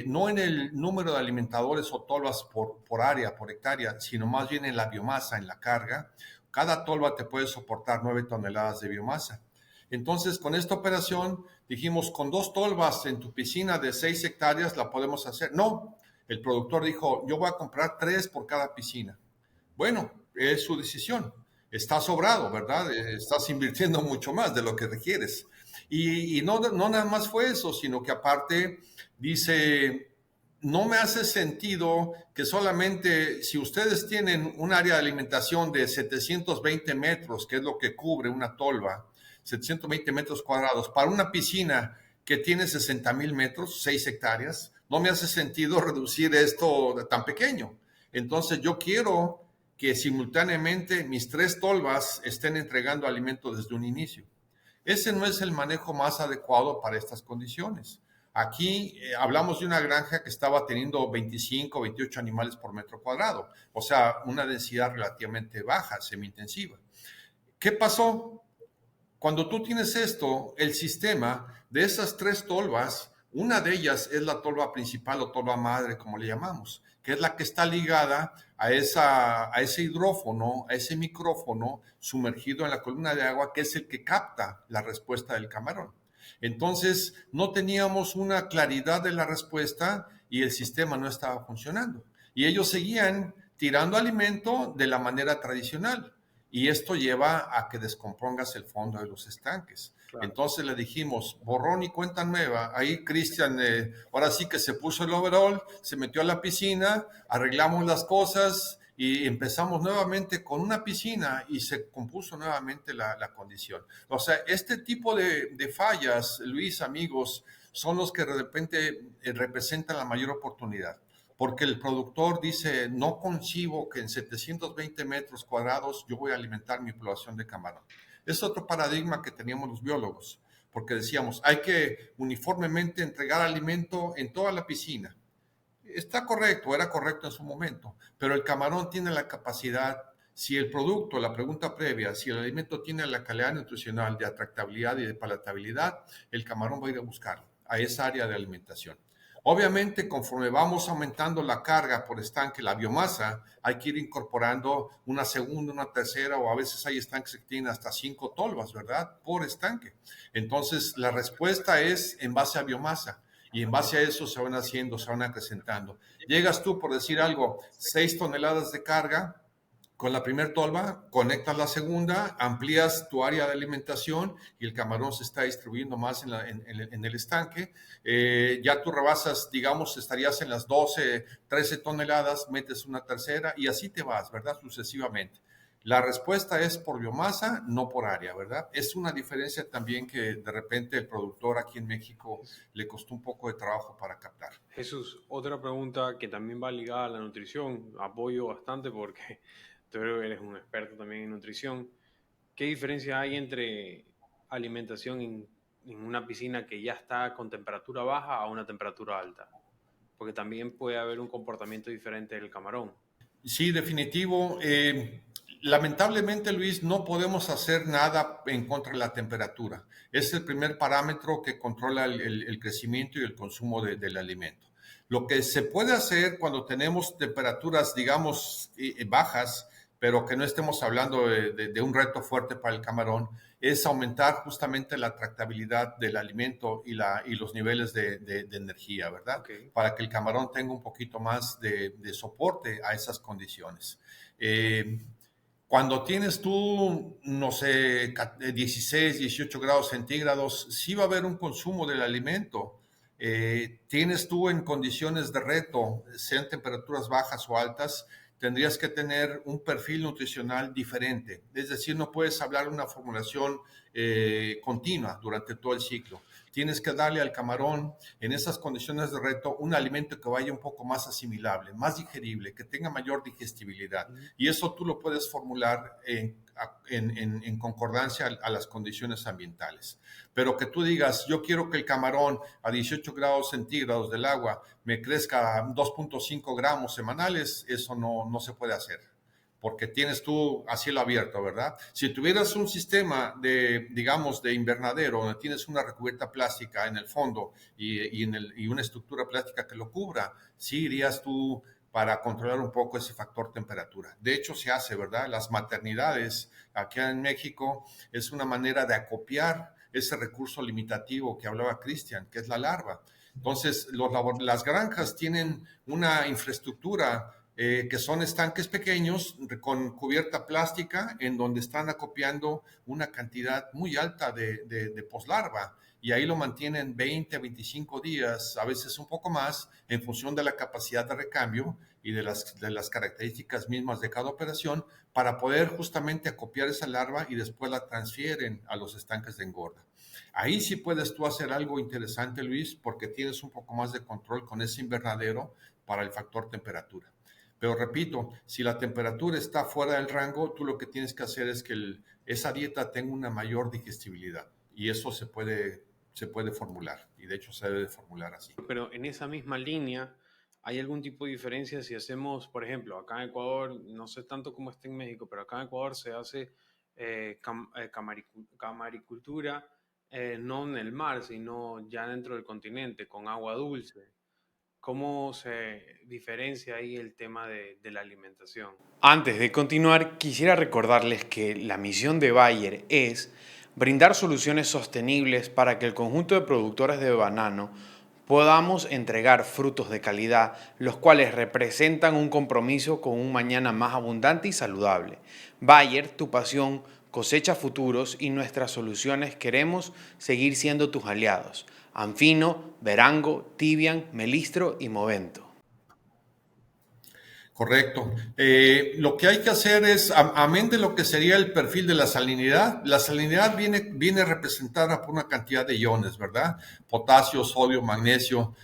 no en el número de alimentadores o tolvas por área, por hectárea, sino más bien en la biomasa, en la carga. Cada tolva te puede soportar 9 toneladas de biomasa. Entonces, con esta operación, dijimos, con 2 tolvas en tu piscina de 6 hectáreas la podemos hacer. No, el productor dijo, yo voy a comprar 3 por cada piscina. Bueno, es su decisión. Está sobrado, ¿verdad? Estás invirtiendo mucho más de lo que requieres. Y no nada más fue eso, sino que aparte dice, no me hace sentido que solamente si ustedes tienen un área de alimentación de 720 metros, que es lo que cubre una tolva, 720 metros cuadrados, para una piscina que tiene 60,000 metros, 6 hectáreas, no me hace sentido reducir esto tan pequeño. Entonces yo quiero que simultáneamente mis 3 tolvas estén entregando alimento desde un inicio. Ese no es el manejo más adecuado para estas condiciones. Aquí hablamos de una granja que estaba teniendo 25, 28 animales por metro cuadrado, o sea, una densidad relativamente baja, semi-intensiva. ¿Qué pasó? Cuando tú tienes esto, el sistema de esas 3 tolvas, una de ellas es la tolva principal o tolva madre, como le llamamos, que es la que está ligada a ese hidrófono, a ese micrófono sumergido en la columna de agua, que es el que capta la respuesta del camarón. Entonces, no teníamos una claridad de la respuesta y el sistema no estaba funcionando. Y ellos seguían tirando alimento de la manera tradicional. Y esto lleva a que descompongas el fondo de los estanques. Claro. Entonces le dijimos, borrón y cuenta nueva. Ahí Cristian, ahora sí que se puso el overall, se metió a la piscina, arreglamos las cosas y empezamos nuevamente con una piscina y se compuso nuevamente la condición. O sea, este tipo de fallas, Luis, amigos, son los que de repente representan la mayor oportunidad. porque el productor dice, no concibo que en 720 metros cuadrados yo voy a alimentar mi población de camarón. Es otro paradigma que teníamos los biólogos, porque decíamos, hay que uniformemente entregar alimento en toda la piscina. Está correcto, era correcto en su momento, pero el camarón tiene la capacidad, si el producto, la pregunta previa, si el alimento tiene la calidad nutricional de atractabilidad y de palatabilidad, el camarón va a ir a buscarlo, a esa área de alimentación. Obviamente, conforme vamos aumentando la carga por estanque, la biomasa, hay que ir incorporando una segunda, una tercera, o a veces hay estanques que tienen hasta 5 tolvas, ¿verdad? Por estanque. Entonces, la respuesta es en base a biomasa. Y en base a eso se van haciendo, se van acrecentando. Llegas tú, por decir algo, 6 toneladas de carga con la primera tolva, conectas la segunda, amplías tu área de alimentación y el camarón se está distribuyendo más en el estanque. Ya tú rebasas, digamos, estarías en las 12, 13 toneladas, metes una tercera y así te vas, ¿verdad? Sucesivamente. La respuesta es por biomasa, no por área, ¿verdad? Es una diferencia también que de repente el productor aquí en México le costó un poco de trabajo para captar. Jesús, otra pregunta que también va ligada a la nutrición, apoyo bastante porque tú eres un experto también en nutrición. ¿Qué diferencia hay entre alimentación en una piscina que ya está con temperatura baja a una temperatura alta? Porque también puede haber un comportamiento diferente del camarón. Sí, definitivo. Lamentablemente, Luis, no podemos hacer nada en contra de la temperatura. Es el primer parámetro que controla el crecimiento y el consumo del alimento. Lo que se puede hacer cuando tenemos temperaturas, digamos, bajas, pero que no estemos hablando de un reto fuerte para el camarón, es aumentar justamente la atractabilidad del alimento y los niveles de energía, ¿verdad? Okay. Para que el camarón tenga un poquito más de soporte a esas condiciones. Cuando tienes tú, no sé, 16, 18 grados centígrados, sí va a haber un consumo del alimento. Tienes tú en condiciones de reto, sean temperaturas bajas o altas, tendrías que tener un perfil nutricional diferente. Es decir, no puedes hablar de una formulación continua durante todo el ciclo. Tienes que darle al camarón, en esas condiciones de reto, un alimento que vaya un poco más asimilable, más digerible, que tenga mayor digestibilidad. Y eso tú lo puedes formular en concordancia a las condiciones ambientales. Pero que tú digas, yo quiero que el camarón a 18 grados centígrados del agua me crezca 2.5 gramos semanales, eso no se puede hacer, porque tienes tú a cielo abierto, ¿verdad? Si tuvieras un sistema digamos, de invernadero, donde tienes una recubierta plástica en el fondo y una estructura plástica que lo cubra, sí irías tú para controlar un poco ese factor temperatura. De hecho, se hace, ¿verdad? Las maternidades aquí en México es una manera de acopiar ese recurso limitativo que hablaba Cristian, que es la larva. Entonces, las granjas tienen una infraestructura que son estanques pequeños con cubierta plástica en donde están acopiando una cantidad muy alta de poslarva y ahí lo mantienen 20 a 25 días, a veces un poco más, en función de la capacidad de recambio y de las características mismas de cada operación, para poder justamente acopiar esa larva y después la transfieren a los estanques de engorda. Ahí sí puedes tú hacer algo interesante, Luis, porque tienes un poco más de control con ese invernadero para el factor temperatura. Pero repito, si la temperatura está fuera del rango, tú lo que tienes que hacer es que esa dieta tenga una mayor digestibilidad y eso se puede formular y de hecho se debe formular así. Pero en esa misma línea, ¿hay algún tipo de diferencia si hacemos, por ejemplo, acá en Ecuador, no sé tanto cómo está en México, pero acá en Ecuador se hace camaricultura, no en el mar, sino ya dentro del continente, con agua dulce? ¿Cómo se diferencia ahí el tema de la alimentación? Antes de continuar, quisiera recordarles que la misión de Bayer es brindar soluciones sostenibles para que el conjunto de productores de banano podamos entregar frutos de calidad, los cuales representan un compromiso con un mañana más abundante y saludable. Bayer, tu pasión, cosecha futuros y nuestras soluciones queremos seguir siendo tus aliados. Anfino, Verango, Tibian, Melistro y Movento. Correcto. Lo que hay que hacer es, amén de lo que sería el perfil de la salinidad viene representada por una cantidad de iones, ¿verdad? Potasio, sodio, magnesio.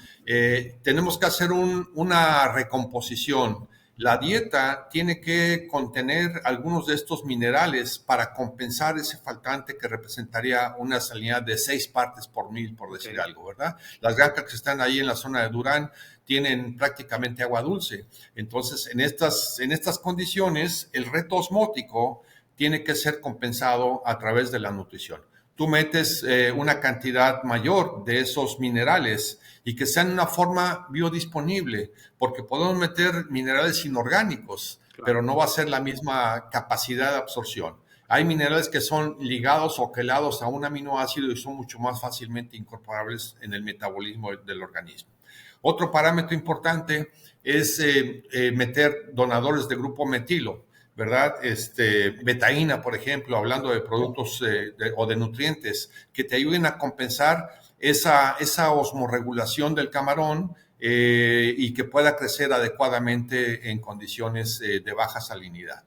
Tenemos que hacer una recomposición. La dieta tiene que contener algunos de estos minerales para compensar ese faltante que representaría una salinidad de 6 partes por mil, por decir algo, ¿verdad? Las granjas que están ahí en la zona de Durán tienen prácticamente agua dulce. Entonces, en estas condiciones, el reto osmótico tiene que ser compensado a través de la nutrición. Tú metes una cantidad mayor de esos minerales y que sean en una forma biodisponible, porque podemos meter minerales inorgánicos, pero no va a ser la misma capacidad de absorción. Hay minerales que son ligados o quelados a un aminoácido y son mucho más fácilmente incorporables en el metabolismo del organismo. Otro parámetro importante es meter donadores de grupo metilo, ¿verdad? Betaína, por ejemplo, hablando de productos o de nutrientes que te ayuden a compensar esa osmorregulación del camarón y que pueda crecer adecuadamente en condiciones de baja salinidad.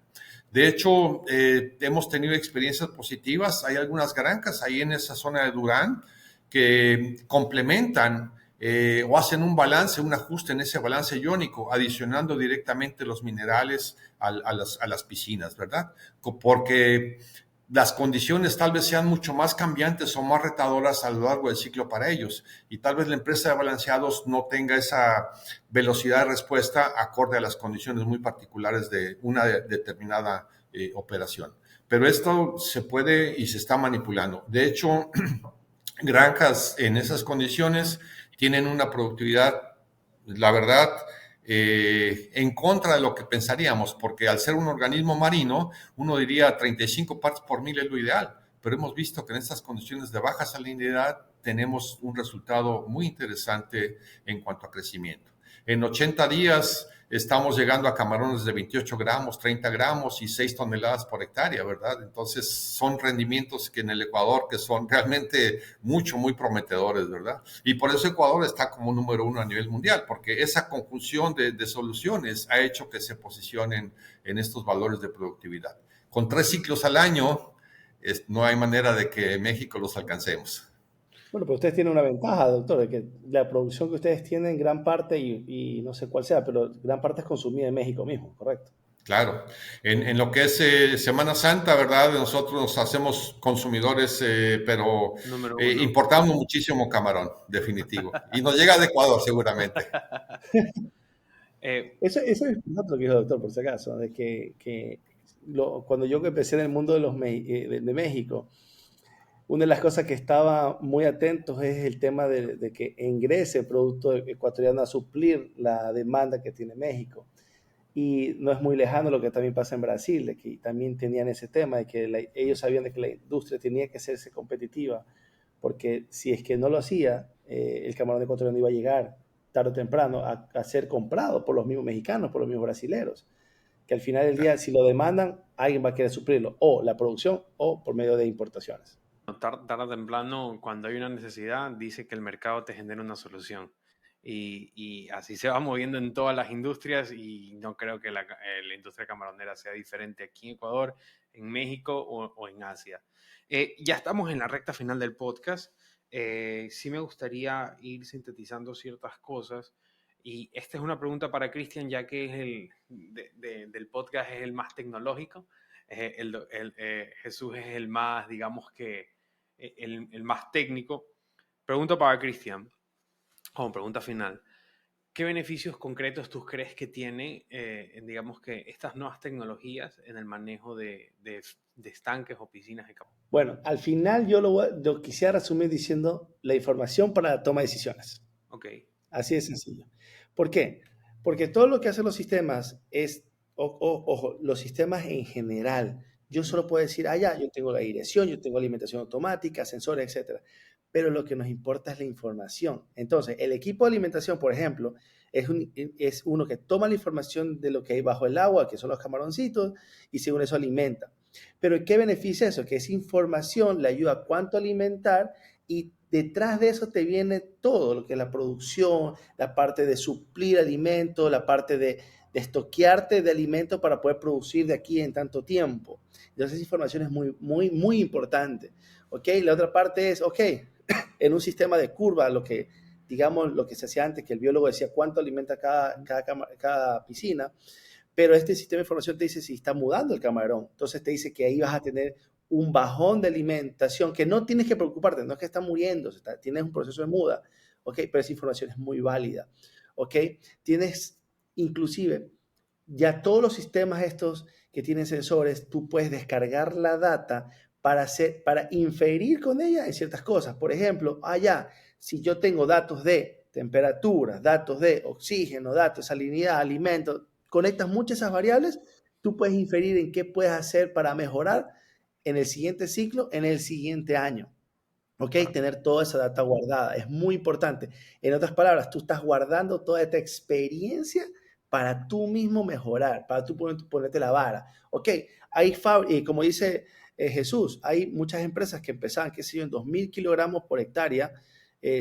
De hecho, hemos tenido experiencias positivas. Hay algunas granjas ahí en esa zona de Durán que complementan o hacen un balance, un ajuste en ese balance iónico, adicionando directamente los minerales a las piscinas, ¿verdad? Porque las condiciones tal vez sean mucho más cambiantes o más retadoras a lo largo del ciclo para ellos, y tal vez la empresa de balanceados no tenga esa velocidad de respuesta acorde a las condiciones muy particulares de una determinada operación. Pero esto se puede y se está manipulando. De hecho, granjas en esas condiciones tienen una productividad, la verdad, en contra de lo que pensaríamos, porque al ser un organismo marino, uno diría 35 partes por mil es lo ideal, pero hemos visto que en estas condiciones de baja salinidad tenemos un resultado muy interesante en cuanto a crecimiento. En 80 días estamos llegando a camarones de 28 gramos, 30 gramos y 6 toneladas por hectárea, ¿verdad? Entonces son rendimientos que en el Ecuador que son realmente muy prometedores, ¿verdad? Y por eso Ecuador está como número 1 a nivel mundial, porque esa conjunción de soluciones ha hecho que se posicionen en estos valores de productividad. Con 3 ciclos al año, no hay manera de que México los alcancemos. Bueno, pero ustedes tienen una ventaja, doctor, de que la producción que ustedes tienen, gran parte, y no sé cuál sea, pero gran parte es consumida en México mismo, ¿correcto? Claro, en lo que es Semana Santa, ¿verdad? Nosotros nos hacemos consumidores, pero Número uno. importamos muchísimo camarón, definitivo. Y nos llega de Ecuador, seguramente. Eso es importante lo que dijo el doctor, por si acaso, de que cuando yo empecé en el mundo de México, una de las cosas que estaba muy atentos es el tema de que ingrese el producto ecuatoriano a suplir la demanda que tiene México. Y no es muy lejano lo que también pasa en Brasil, de que también tenían ese tema, de que ellos sabían de que la industria tenía que hacerse competitiva, porque si es que no lo hacía, el camarón ecuatoriano iba a llegar tarde o temprano a ser comprado por los mismos mexicanos, por los mismos brasileros, que al final del día, si lo demandan, alguien va a querer suplirlo, o la producción, o por medio de importaciones. Tarde o temprano, cuando hay una necesidad, dice que el mercado te genera una solución. Y así se va moviendo en todas las industrias y no creo que la industria camaronera sea diferente aquí en Ecuador, en México o en Asia. Ya estamos en la recta final del podcast. Sí me gustaría ir sintetizando ciertas cosas y esta es una pregunta para Cristian, ya que es del podcast es el más tecnológico. Jesús es el más, digamos que el más técnico. Pregunta para Cristian, como pregunta final. ¿Qué beneficios concretos tú crees que tiene, digamos que estas nuevas tecnologías en el manejo de estanques o piscinas de camarón? Bueno, al final yo quisiera resumir diciendo la información para la toma de decisiones. Ok. Así de sencillo. ¿Por qué? Porque todo lo que hacen los sistemas es, ojo, los sistemas en general, yo solo puedo decir, ya, yo tengo la dirección, yo tengo alimentación automática, sensores, etcétera. Pero lo que nos importa es la información. Entonces, el equipo de alimentación, por ejemplo, es uno que toma la información de lo que hay bajo el agua, que son los camaroncitos, y según eso alimenta. Pero ¿qué beneficia eso? Que esa información le ayuda a cuánto alimentar y detrás de eso te viene todo lo que es la producción, la parte de suplir alimentos, la parte de estoquearte de alimentos para poder producir de aquí en tanto tiempo. Entonces, esa información es muy, muy, muy importante. ¿Ok? La otra parte es, ok, en un sistema de curva, digamos, lo que se hacía antes, que el biólogo decía cuánto alimenta cada piscina, pero este sistema de información te dice si está mudando el camarón. Entonces te dice que ahí vas a tener un bajón de alimentación que no tienes que preocuparte, no es que está muriendo, tienes un proceso de muda, ¿ok? Pero esa información es muy válida, ¿ok? Tienes, inclusive, ya todos los sistemas estos que tienen sensores, tú puedes descargar la data para inferir con ella en ciertas cosas. Por ejemplo, si yo tengo datos de temperatura, datos de oxígeno, datos de salinidad, alimentos, conectas muchas esas variables, tú puedes inferir en qué puedes hacer para mejorar en el siguiente ciclo, en el siguiente año. ¿Ok? Tener toda esa data guardada es muy importante. En otras palabras, tú estás guardando toda esta experiencia para tú mismo mejorar, para tú ponerte la vara. ¿Ok? Como dice Jesús, hay muchas empresas que empezaban, qué sé yo, en 2.000 kilogramos por hectárea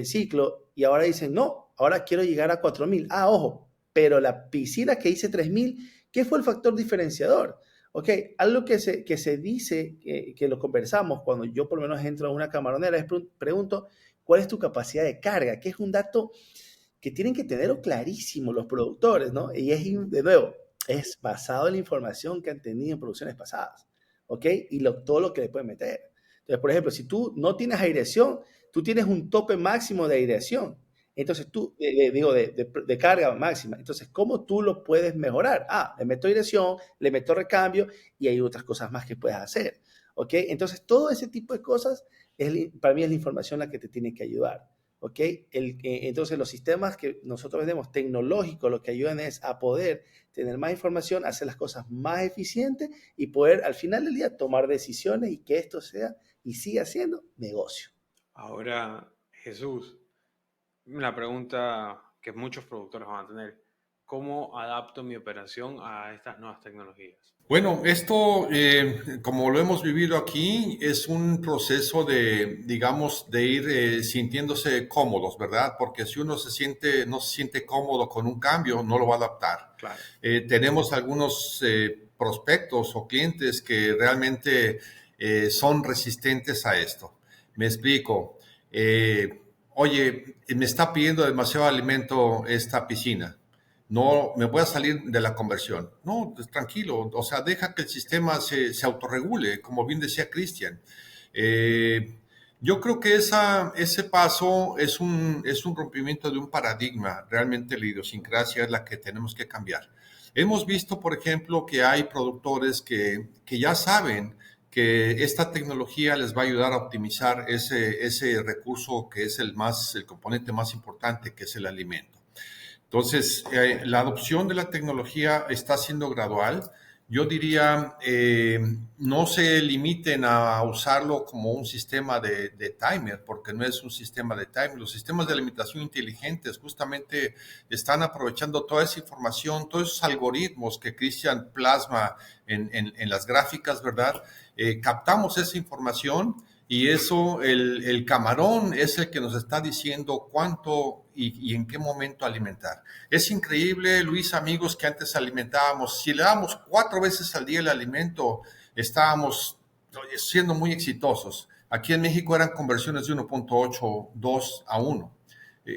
ciclo y ahora dicen, no, ahora quiero llegar a 4.000. Ojo, pero la piscina que hice 3.000, ¿qué fue el factor diferenciador? Ok, algo que se dice, que lo conversamos cuando yo por lo menos entro a una camaronera, es pregunto, ¿cuál es tu capacidad de carga? Que es un dato que tienen que tenerlo clarísimo los productores, ¿no? Y de nuevo, es basado en la información que han tenido en producciones pasadas, ¿ok? Y todo lo que le pueden meter. Entonces, por ejemplo, si tú no tienes aireación, tú tienes un tope máximo de aireación. Entonces de carga máxima. Entonces, ¿cómo tú lo puedes mejorar? Le meto aireación, le meto recambio y hay otras cosas más que puedes hacer. ¿Ok? Entonces, todo ese tipo de cosas, para mí es la información la que te tiene que ayudar. ¿Ok? Entonces, los sistemas que nosotros vendemos tecnológicos lo que ayudan es a poder tener más información, hacer las cosas más eficientes y poder al final del día tomar decisiones y que esto sea y siga siendo negocio. Ahora, Jesús, la pregunta que muchos productores van a tener, ¿cómo adapto mi operación a estas nuevas tecnologías? Bueno, esto, como lo hemos vivido aquí, es un proceso digamos, de ir sintiéndose cómodos, ¿verdad? Porque si uno no se siente cómodo con un cambio, no lo va a adaptar. Claro. Tenemos algunos prospectos o clientes que realmente son resistentes a esto. Me explico. Oye, me está pidiendo demasiado alimento esta piscina. No, me voy a salir de la conversión. No, pues, tranquilo, o sea, deja que el sistema se autorregule, como bien decía Cristian. Yo creo que ese paso es un rompimiento de un paradigma. Realmente la idiosincrasia es la que tenemos que cambiar. Hemos visto, por ejemplo, que hay productores que ya saben que esta tecnología les va a ayudar a optimizar ese recurso que es el componente más importante, que es el alimento. Entonces, la adopción de la tecnología está siendo gradual. Yo diría, no se limiten a usarlo como un sistema de timer, porque no es un sistema de timer. Los sistemas de alimentación inteligentes justamente están aprovechando toda esa información, todos esos algoritmos que Cristian plasma en las gráficas, ¿verdad? Captamos esa información y eso, el camarón es el que nos está diciendo cuánto y en qué momento alimentar. Es increíble, Luis, amigos, que antes alimentábamos, si le dábamos 4 veces al día el alimento, estábamos siendo muy exitosos. Aquí en México eran conversiones de 1.82 a 1.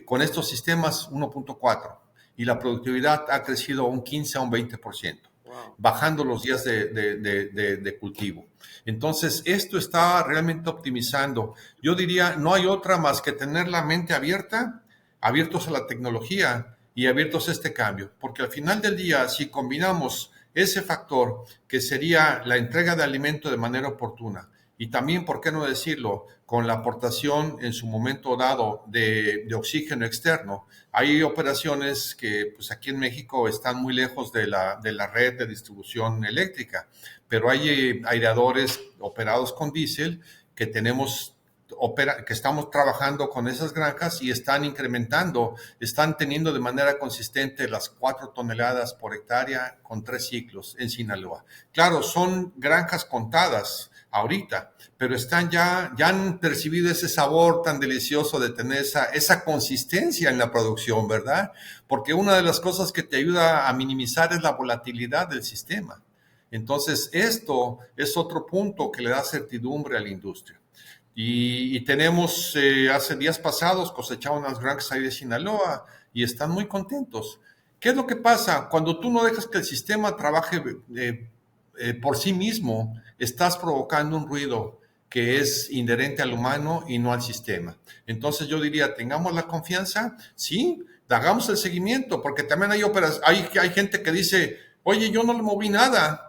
Con estos sistemas, 1.4. Y la productividad ha crecido un 15 a un 20%. Wow. Bajando los días de cultivo. Entonces, esto está realmente optimizando. Yo diría, no hay otra más que tener la mente abierta, abiertos a la tecnología y abiertos a este cambio. Porque al final del día, si combinamos ese factor que sería la entrega de alimento de manera oportuna y también, ¿por qué no decirlo?, con la aportación en su momento dado de oxígeno externo. Hay operaciones que pues aquí en México están muy lejos de la red de distribución eléctrica, pero hay aireadores operados con diésel que que estamos trabajando con esas granjas y están incrementando, están teniendo de manera consistente las 4 toneladas por hectárea con 3 ciclos en Sinaloa. Claro, son granjas contadas, ahorita, pero ya han percibido ese sabor tan delicioso de tener esa consistencia en la producción, ¿verdad? Porque una de las cosas que te ayuda a minimizar es la volatilidad del sistema. Entonces, esto es otro punto que le da certidumbre a la industria. Y tenemos, hace días pasados, cosecharon unas granjas ahí de Sinaloa y están muy contentos. ¿Qué es lo que pasa? Cuando tú no dejas que el sistema trabaje por sí mismo, estás provocando un ruido que es inherente al humano y no al sistema. Entonces yo diría, tengamos la confianza, sí, hagamos el seguimiento, porque también hay gente que dice, oye, yo no le moví nada.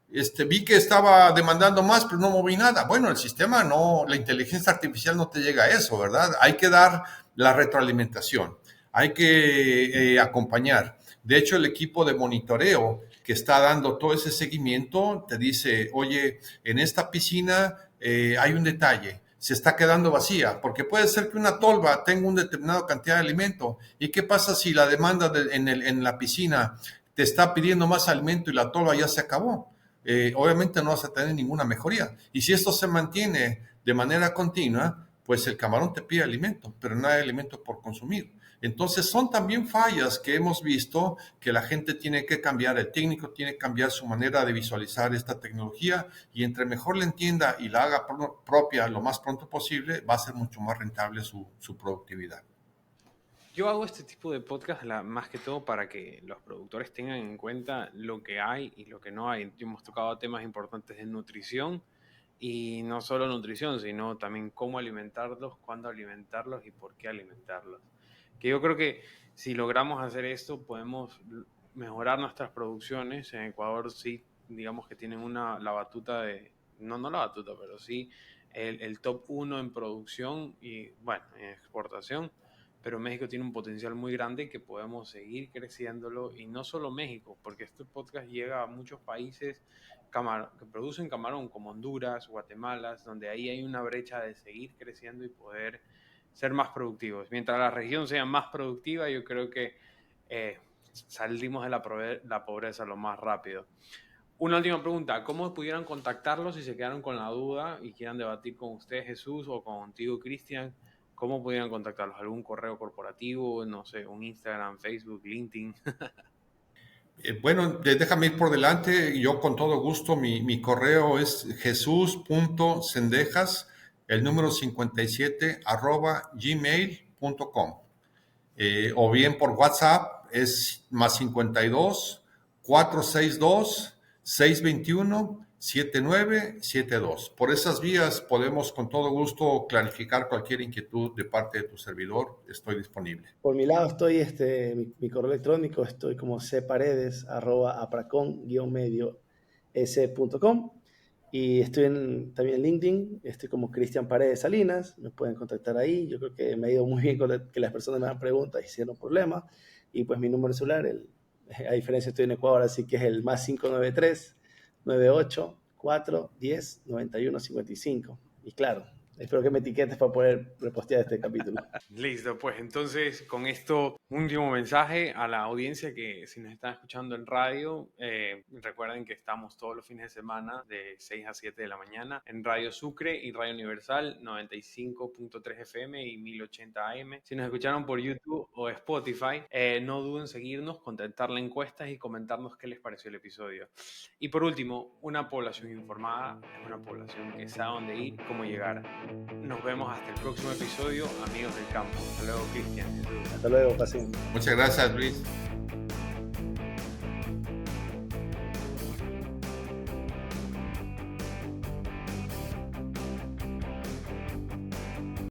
Vi que estaba demandando más, pero no moví nada. Bueno, el sistema no, la inteligencia artificial no te llega a eso, ¿verdad? Hay que dar la retroalimentación, hay que acompañar. De hecho, el equipo de monitoreo que está dando todo ese seguimiento te dice, oye, en esta piscina hay un detalle, se está quedando vacía, porque puede ser que una tolva tenga una determinada cantidad de alimento. ¿Y qué pasa si la demanda en la piscina te está pidiendo más alimento y la tolva ya se acabó? Obviamente no vas a tener ninguna mejoría. Y si esto se mantiene de manera continua, pues el camarón te pide alimento, pero no hay alimento por consumir. Entonces son también fallas que hemos visto que la gente tiene que cambiar, el técnico tiene que cambiar su manera de visualizar esta tecnología, y entre mejor la entienda y la haga propia lo más pronto posible, va a ser mucho más rentable su productividad. Yo hago este tipo de podcast más que todo para que los productores tengan en cuenta lo que hay y lo que no hay. Hemos tocado temas importantes de nutrición, y no solo nutrición, sino también cómo alimentarlos, cuándo alimentarlos y por qué alimentarlos. Que yo creo que si logramos hacer esto, podemos mejorar nuestras producciones. En Ecuador sí, digamos que tienen la batuta no la batuta, pero sí el top 1 en producción y, bueno, en exportación. Pero México tiene un potencial muy grande que podemos seguir creciéndolo, y no solo México, porque este podcast llega a muchos países que producen camarón, como Honduras, Guatemala, donde ahí hay una brecha de seguir creciendo y poder ser más productivos. Mientras la región sea más productiva, yo creo que salimos de la pobreza lo más rápido. Una última pregunta, ¿cómo pudieran contactarlos si se quedaron con la duda y quieran debatir con usted, Jesús, o contigo, Cristian? ¿Cómo pudieran contactarlos? ¿Algún correo corporativo? No sé, un Instagram, Facebook, LinkedIn. Bueno, déjame ir por delante. Yo con todo gusto, mi correo es jesus.cendejas, el número 57, @gmail.com. O bien por WhatsApp es +52 462 621 7972. Por esas vías podemos con todo gusto clarificar cualquier inquietud de parte de tu servidor. Estoy disponible. Por mi lado estoy, mi correo electrónico, estoy como cparedes@apracon-medio-s.com, y estoy también en LinkedIn, estoy como Cristian Paredes Salinas, me pueden contactar ahí. Yo creo que me ha ido muy bien con que las personas me hagan preguntas y si no problema. Y pues mi número de celular, a diferencia estoy en Ecuador, así que es el +593 98 4 10 91 55. Y claro, espero que me etiquetes para poder repostear este capítulo. Listo, pues entonces con esto, un último mensaje a la audiencia que si nos están escuchando en radio, recuerden que estamos todos los fines de semana de 6 a 7 de la mañana en Radio Sucre y Radio Universal 95.3 FM y 1080 AM. Si nos escucharon por YouTube o Spotify, no duden en seguirnos, contestar las encuestas y comentarnos qué les pareció el episodio. Y por último, una población informada es una población que sabe dónde ir y cómo llegar. Nos vemos hasta el próximo episodio, amigos del campo. Hasta luego, Cristian. Hasta luego, pasen. Muchas gracias, Luis.